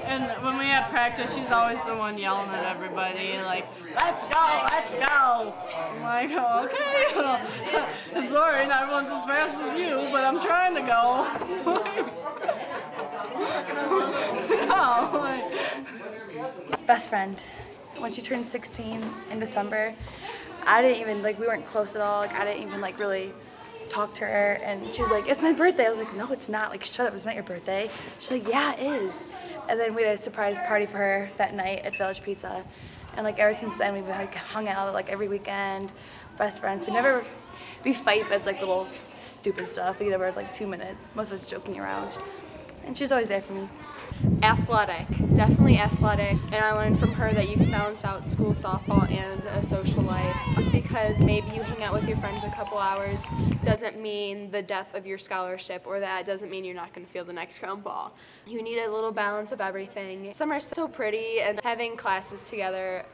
And when we have practice, she's always the one yelling at everybody, like, let's go, let's go. I'm like, oh, okay. I'm sorry, not everyone's as fast as you, but I'm trying to go. No, like. Best friend. When she turned 16 in December, I didn't even, like, we weren't close at all. Like, I didn't even, like, really talk to her. And she was like, it's my birthday. I was like, no, it's not. Like, shut up, it's not your birthday. She's like, yeah, it is. And then we had a surprise party for her that night at Village Pizza. And, like, ever since then, we've, like, hung out, like, every weekend, best friends. We fight, but it's, like, little stupid stuff. We get over, like, 2 minutes. Most of us joking around. And she's always there for me. Athletic, definitely athletic, and I learned from her that you can balance out school softball and a social life. Just because maybe you hang out with your friends a couple hours doesn't mean the death of your scholarship, or that doesn't mean you're not going to feel the next ground ball. You need a little balance of everything. Summer's so pretty, and having classes together,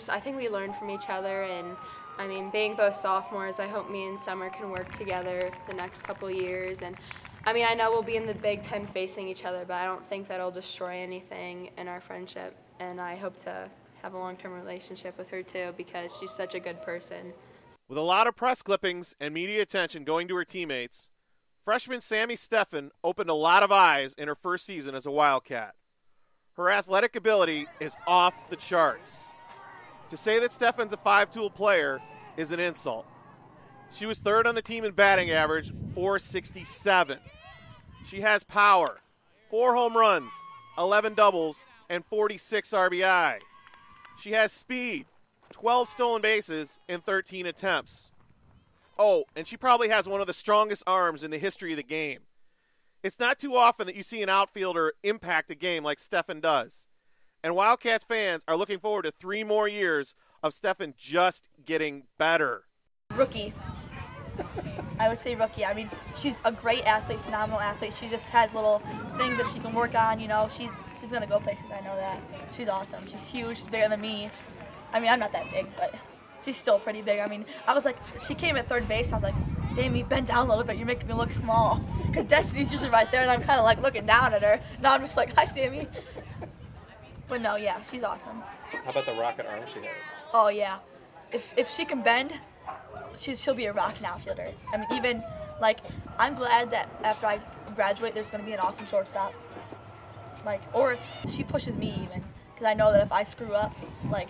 I think we learn from each other, and I mean, being both sophomores, I hope me and Summer can work together the next couple years. And I mean, I know we'll be in the Big Ten facing each other, but I don't think that'll destroy anything in our friendship. And I hope to have a long-term relationship with her, too, because she's such a good person. With a lot of press clippings and media attention going to her teammates, freshman Sammy Steffen opened a lot of eyes in her first season as a Wildcat. Her athletic ability is off the charts. To say that Steffen's a five-tool player is an insult. She was third on the team in batting average, .467. She has power, 4 home runs, 11 doubles, and 46 RBI. She has speed, 12 stolen bases in 13 attempts. Oh, and she probably has one of the strongest arms in the history of the game. It's not too often that you see an outfielder impact a game like Steffen does. And Wildcats fans are looking forward to 3 more years of Steffen just getting better. Rookie. I would say rookie. I mean, she's a great athlete, phenomenal athlete. She just has little things that she can work on, you know. She's going to go places, I know that. She's awesome. She's huge. She's bigger than me. I mean, I'm not that big, but she's still pretty big. I mean, I was like, she came at third base. I was like, Sammy, bend down a little bit. You're making me look small. Because Destiny's usually right there, and I'm kind of like looking down at her. Now I'm just like, hi, Sammy. But no, yeah, she's awesome. How about the rocket arm she has? Oh, yeah. If she can bend, she'll be a rocking outfielder. I mean, even, like, I'm glad that after I graduate, there's going to be an awesome shortstop. Like, or she pushes me even, because I know that if I screw up, like,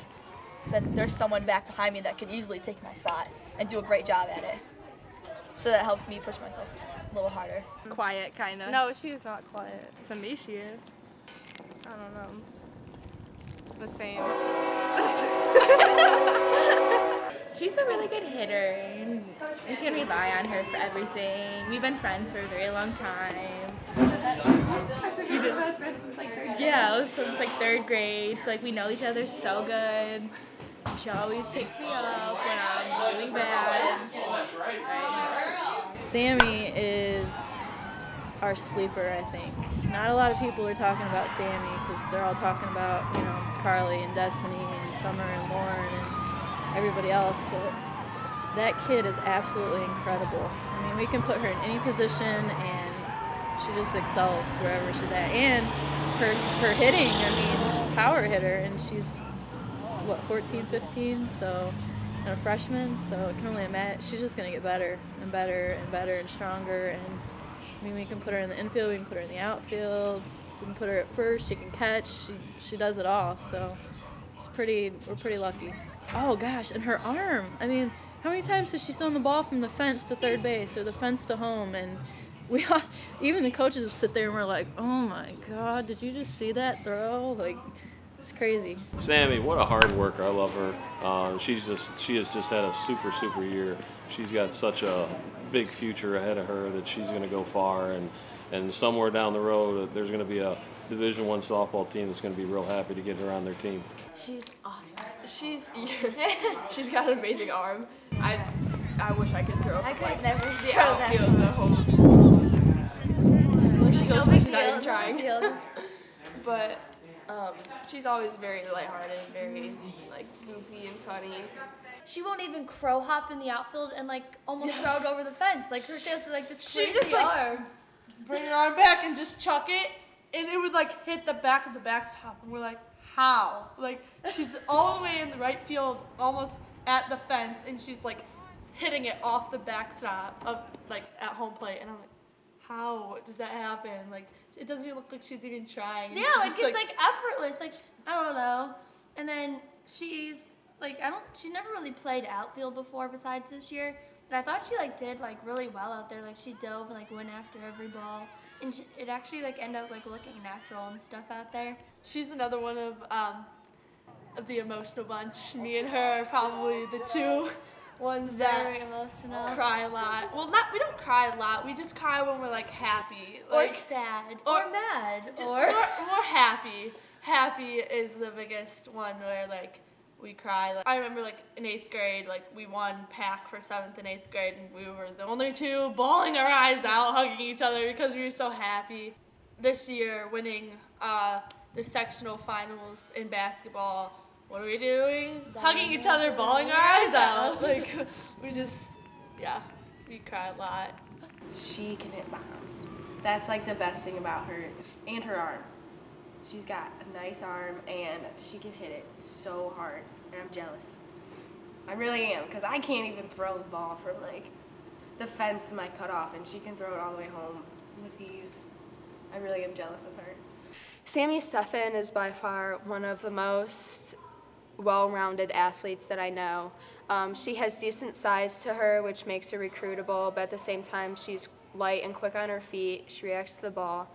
then there's someone back behind me that could easily take my spot and do a great job at it. So that helps me push myself a little harder. Quiet, kind of. No, she's not quiet. To me, she is. I don't know. The same. She's a really good hitter, and we can rely on her for everything. We've been friends for a very long time. You've been best friends since like 3rd grade? Yeah, since like 3rd grade. So like we know each other so good. She always picks me up when I'm doing bad. Sammy is our sleeper, I think. Not a lot of people are talking about Sammy because they're all talking about, you know, Carly and Destiny and Summer and Lauren and everybody else, but that kid is absolutely incredible. I mean, we can put her in any position and she just excels wherever she's at. And her hitting, I mean, power hitter, and she's, what, 14, 15, so, and a freshman, so it can only imagine, she's just going to get better and better and better and stronger. And I mean, we can put her in the infield, we can put her in the outfield, we can put her at first, she can catch, she does it all, so we're pretty lucky. Oh gosh, and her arm, I mean, how many times has she thrown the ball from the fence to third base or the fence to home? And we all, even the coaches would sit there and we're like, oh my God, did you just see that throw? Like, it's crazy. Sammy, what a hard worker. I love her. She has just had a super year. She's got such a big future ahead of her that she's going to go far, and somewhere down the road there's going to be a Division I softball team that's going to be real happy to get her on their team. She's awesome. She's got an amazing arm. I wish I could throw. I could like, never the throw that outfield, the far. home. She goes, she's not even No trying. big deal. But she's always very lighthearted, very like goofy and funny. She won't even crow hop in the outfield and like almost throw it over the fence. Like she has like this She crazy just, like, arm. bring her arm back and just chuck it, and it would like hit the back of the backstop, and we're like, how? Like, she's all the way in the right field, almost at the fence, and she's like hitting it off the backstop of like at home plate, and I'm like, how does that happen? Like, it doesn't even look like she's even trying. And Yeah, like it's like effortless. Like, I don't know. And then she's like, she's never really played outfield before besides this year. But I thought she like did like really well out there. Like she dove and like went after every ball, and it actually like ended up like looking natural and stuff out there. She's another one of the emotional bunch. Me and her are probably the two ones Very that emotional. cry a lot. Well, we don't cry a lot. We just cry when we're like happy, Or like, sad, or mad, or more happy. Happy is the biggest one where like we cry. Like, I remember like in 8th grade, like we won pack for 7th and 8th grade, and we were the only two bawling our eyes out, hugging each other because we were so happy. This year, winning the sectional finals in basketball, what are we doing? Hugging each other, bawling our eyes out. Like, we just, yeah, we cry a lot. She can hit bombs. That's like the best thing about her, and her arm. She's got a nice arm, and she can hit it so hard, and I'm jealous. I really am, because I can't even throw the ball from like the fence to my cutoff, and she can throw it all the way home with ease. I really am jealous of her. Sammy Steffen is by far one of the most well-rounded athletes that I know. She has decent size to her, which makes her recruitable, but at the same time, she's light and quick on her feet. She reacts to the ball.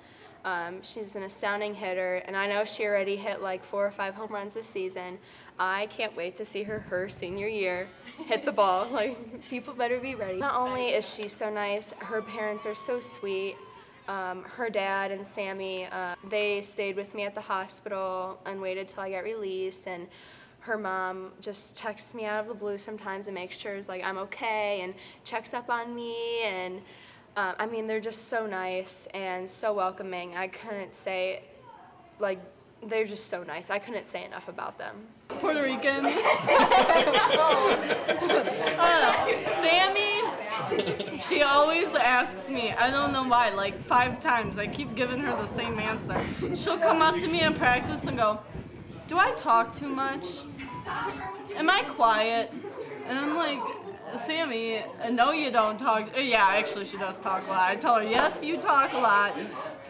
She's an astounding hitter, and I know she already hit like 4 or 5 home runs this season. I can't wait to see her senior year hit the ball. Like, people better be ready. Not only is she so nice, her parents are so sweet. Her dad and Sammy, they stayed with me at the hospital and waited till I got released, and her mom just texts me out of the blue sometimes and makes sure like I'm okay and checks up on me, and I mean, they're just so nice and so welcoming. I couldn't say, like, they're just so nice. I couldn't say enough about them. Puerto Rican. Sammy, she always asks me, I don't know why, like 5 times. I keep giving her the same answer. She'll come up to me in practice and go, do I talk too much? Am I quiet? And I'm like, Sammy, no you don't talk. Yeah, actually she does talk a lot. I tell her, yes, you talk a lot.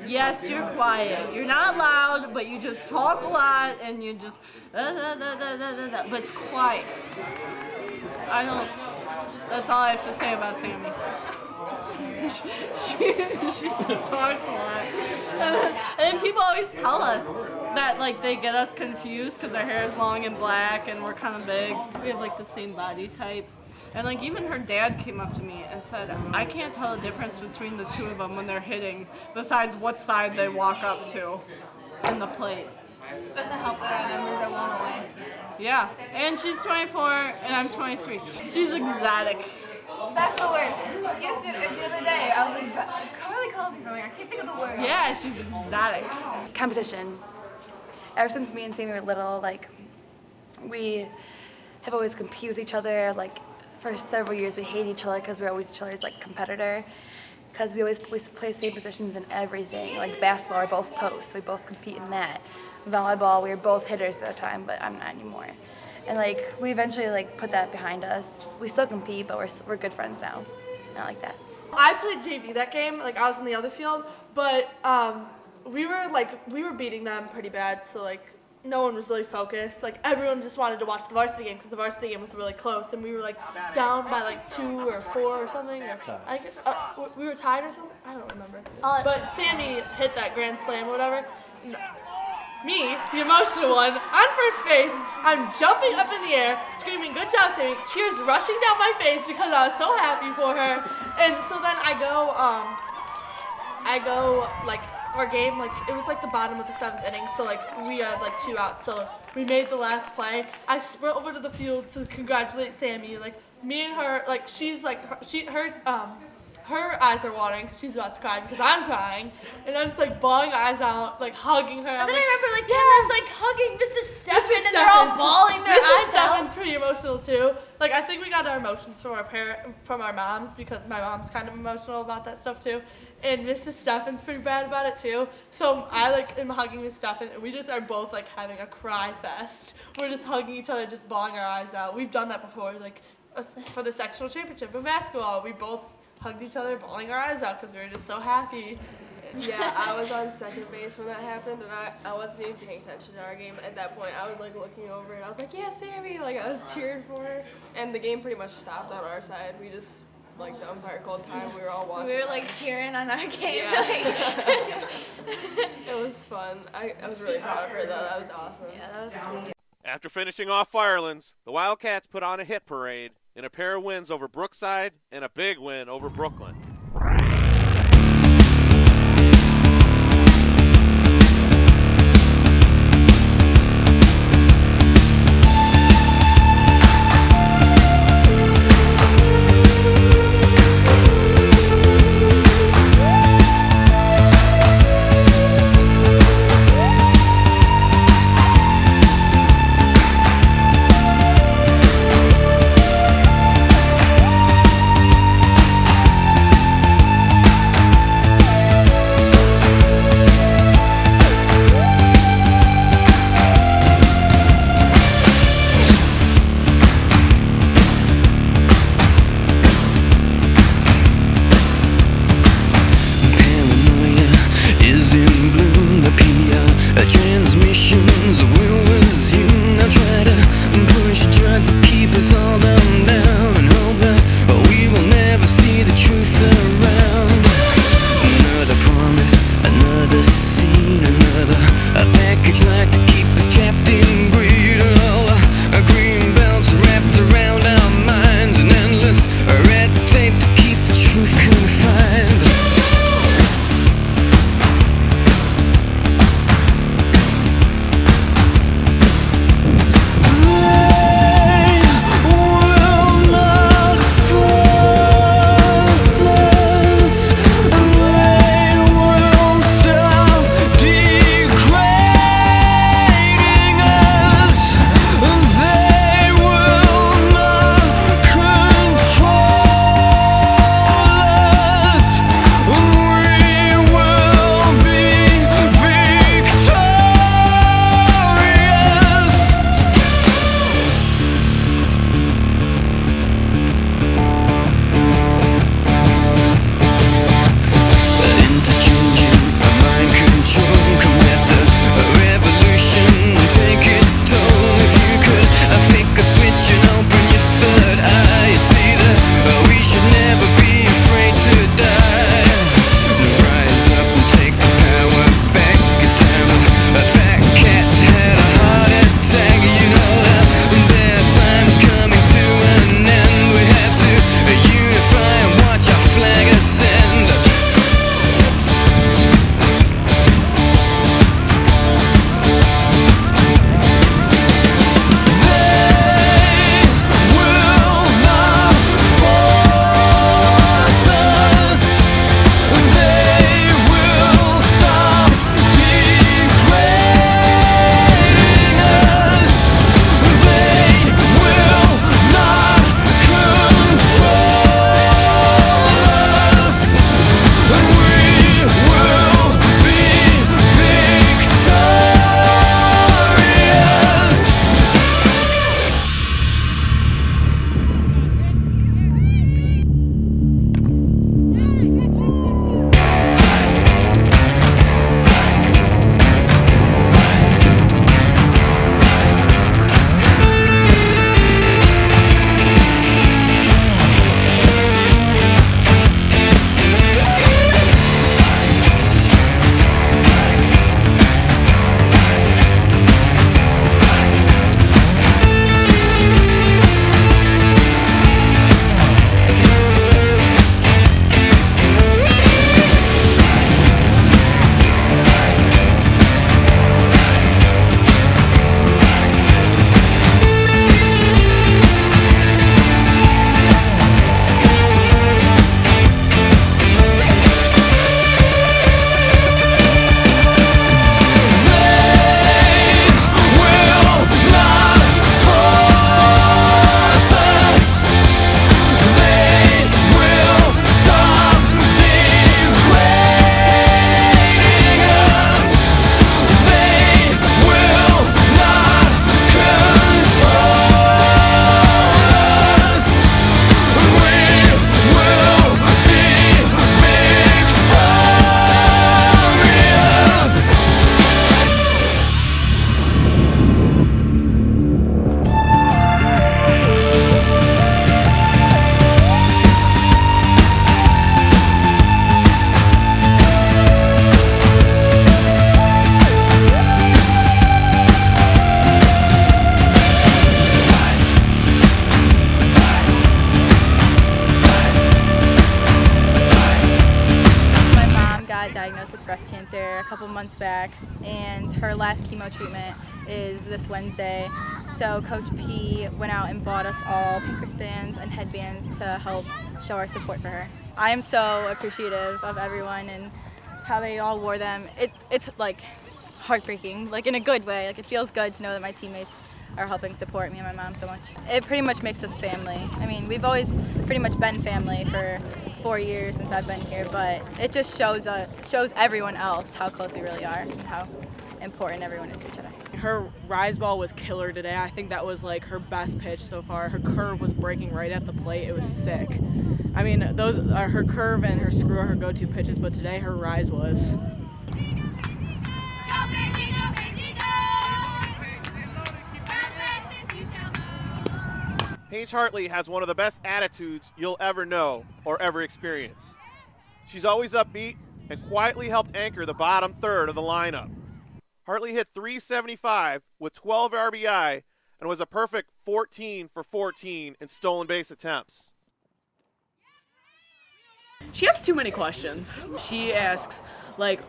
Yes, you're quiet. You're not loud, but you just talk a lot and you just, but it's quiet. That's all I have to say about Sammy. she talks a lot. And people always tell us that like they get us confused because our hair is long and black and we're kind of big. We have like the same body type. And like even her dad came up to me and said, I can't tell the difference between the two of them when they're hitting, besides what side they walk up to in the plate. Doesn't help that our numbers are long away. Yeah, and she's 24 and I'm 23. She's exotic. That's the word. Yesterday, the other day, I was like, Carly calls me something. I can't think of the word. Yeah, she's exotic. Competition. Ever since me and Sammy were little, like, we have always competed with each other. Like, for several years, we hate each other because we're always each other's, like, competitor. Because we always play same positions in everything. Like, basketball, we're both posts. We both compete in that. Volleyball, we were both hitters at the time, but I'm not anymore. And like we eventually like put that behind us. We still compete, but we're good friends now. I like that. I played JV that game. Like I was in the other field, but we were beating them pretty bad. So like no one was really focused. Like everyone just wanted to watch the varsity game because the varsity game was really close, and we were like down by like 2 or 4 or something. We were tied or something. I don't remember. But Sammy hit that grand slam or whatever. Me, the emotional one, on first base, I'm jumping up in the air, screaming, good job, Sammy, tears rushing down my face because I was so happy for her. And so then I go, like, our game, like, it was like the bottom of the 7th inning, so like, we had like 2 outs, so we made the last play. I sprint over to the field to congratulate Sammy, like, me and her, like, she's like, her her eyes are watering because she's about to cry because I'm crying, and I'm just like bawling eyes out, like hugging her. And then I remember like Kenna's like hugging Mrs. Stefan, and they're all bawling their Mrs. eyes Stefan's out. pretty emotional too. Like I think we got our emotions from our moms because my mom's kind of emotional about that stuff too, and Mrs. Stefan's pretty bad about it too. So I like am hugging Miss Stefan, and we just are both like having a cry fest. We're just hugging each other, just bawling our eyes out. We've done that before, like for the sectional championship in basketball. We both hugged each other, bawling our eyes out because we were just so happy. Yeah, I was on second base when that happened, and I wasn't even paying attention to our game at that point. I was like looking over, and I was like, yeah, Sammy, like I was cheering for her. And the game pretty much stopped on our side. We just, like the umpire called time, we were all watching. We were like cheering on our game. Yeah. It was fun. I was really proud of her though, that was awesome. Yeah, that was sweet. After finishing off Firelands, the Wildcats put on a hit parade in a pair of wins over Brookside and a big win over Brooklyn. diagnosed with breast cancer a couple months back, and her last chemo treatment is this Wednesday. So Coach P went out and bought us all pink wristbands and headbands to help show our support for her. I am so appreciative of everyone and how they all wore them. It's like heartbreaking, like in a good way. Like it feels good to know that my teammates are helping support me and my mom so much. It pretty much makes us family. I mean, we've always pretty much been family for 4 years since I've been here, but it just shows everyone else how close we really are and how important everyone is to each other. Her rise ball was killer today. I think that was like her best pitch so far. Her curve was breaking right at the plate. It was sick. I mean, those are her curve and her screw are her go-to pitches, but today her rise was. Paige Hartley has one of the best attitudes you'll ever know or ever experience. She's always upbeat and quietly helped anchor the bottom third of the lineup. Hartley hit .375 with 12 RBI and was a perfect 14 for 14 in stolen base attempts. She has too many questions. She asks, like,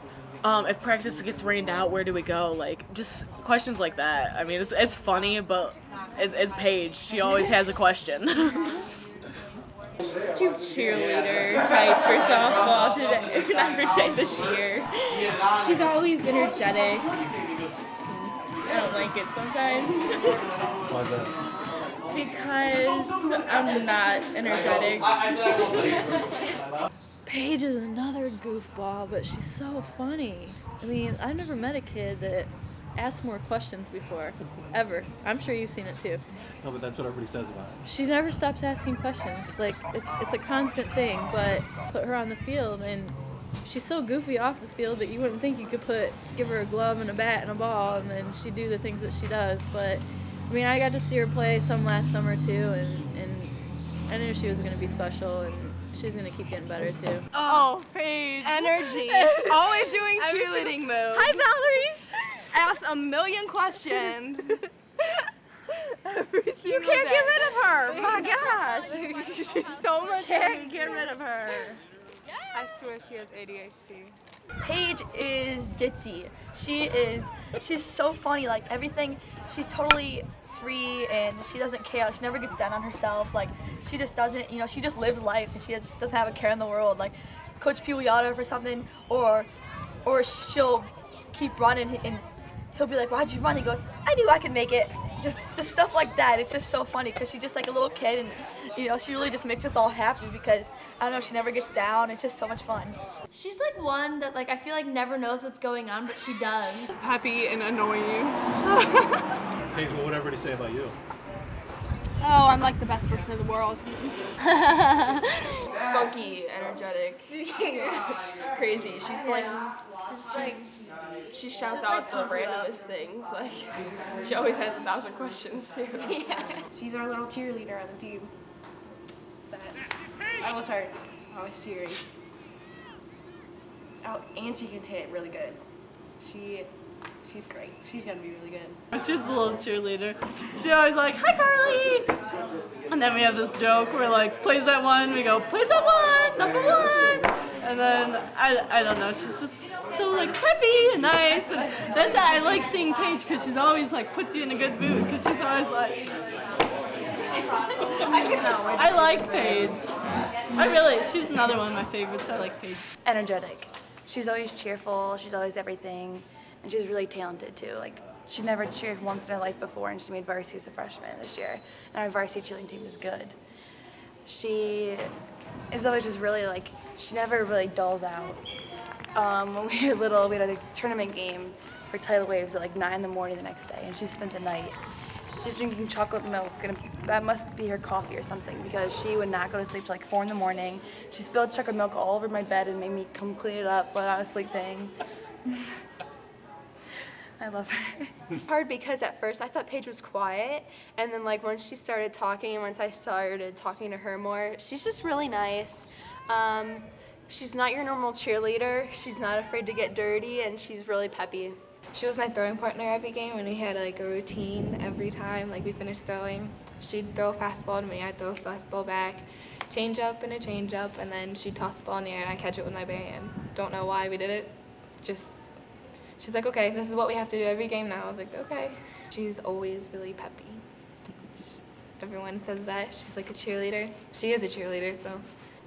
if practice gets rained out, where do we go? Like, just questions like that. I mean, it's funny, but it's Paige. She always has a question. She's too cheerleader type for softball today, not for today, this year. She's always energetic. I don't like it sometimes. Why is that? Because I'm not energetic. Paige is another goofball, but she's so funny. I mean, I've never met a kid that asked more questions before, ever. I'm sure you've seen it too. No, but that's what everybody says about her. She never stops asking questions. Like, it's a constant thing, but put her on the field, and she's so goofy off the field that you wouldn't think you could give her a glove and a bat and a ball, and then she'd do the things that she does. But, I mean, I got to see her play some last summer too, and I knew she was going to be special, and she's going to keep getting better too. Oh, Paige. Energy. Always doing cheerleading moves. Hi, Valerie. Ask a million questions. You You can't get rid of her. My gosh. She's so much. Can't get rid of her. I swear she has ADHD. Paige is ditzy. She's so funny, like everything, she's totally free and she doesn't care. Like, she never gets down on herself. Like, she just doesn't, she just lives life and she doesn't have a care in the world. Like, Coach P will yell at her for something, or she'll keep running and he'll be like, why'd you run? He goes, I knew I could make it. Just stuff like that. It's just so funny because she's just like a little kid, and she really just makes us all happy because, I don't know, she never gets down. It's just so much fun. She's like one that I feel like never knows what's going on, but she does. Happy and annoying. Paige, what would everybody say about you? Oh, I'm like the best person in the world. Spunky, energetic, crazy. She shouts out the randomest things. Like, she always has 1,000 questions too. Yeah. She's our little cheerleader on the team. I was her. Always cheering. Oh, and she can hit really good. She's great. She's gonna be really good. She's a little cheerleader. She always like, hi Carly! And then we have this joke where like, plays that one, we go, plays that one, number one! And then, I don't know, she's just so like peppy and nice. And that's why I like seeing Paige, because she's always like, puts you in a good mood, because she's always like, I like Paige. She's another one of my favorites. I like Paige. Energetic. She's always cheerful, she's always everything, and she's really talented too. Like, she never cheered once in her life before, and she made varsity as a freshman this year, and our varsity cheerleading team is good. She is always just really she never really dulls out. When we were little, we had a tournament game for tidal waves at 9 in the morning the next day, and she spent the night. She's drinking chocolate milk, and that must be her coffee or something, because she would not go to sleep till 4 in the morning. She spilled chocolate milk all over my bed and made me come clean it up when I was sleeping. I love her. Hard because at first I thought Paige was quiet, and then once she started talking and once I started talking to her more, she's just really nice. She's not your normal cheerleader. She's not afraid to get dirty, and she's really peppy. She was my throwing partner every game, and we had a routine every time we finished throwing. She'd throw a fastball to me, I'd throw a fastball back, change up and a change up, and then she'd toss the ball in the air and I'd catch it with my bare hand. Don't know why we did it, just, she's like, okay, this is what we have to do every game now. I was like, okay. She's always really peppy. Everyone says that. She's like a cheerleader. She is a cheerleader, so.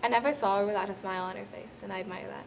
I never saw her without a smile on her face, and I admire that.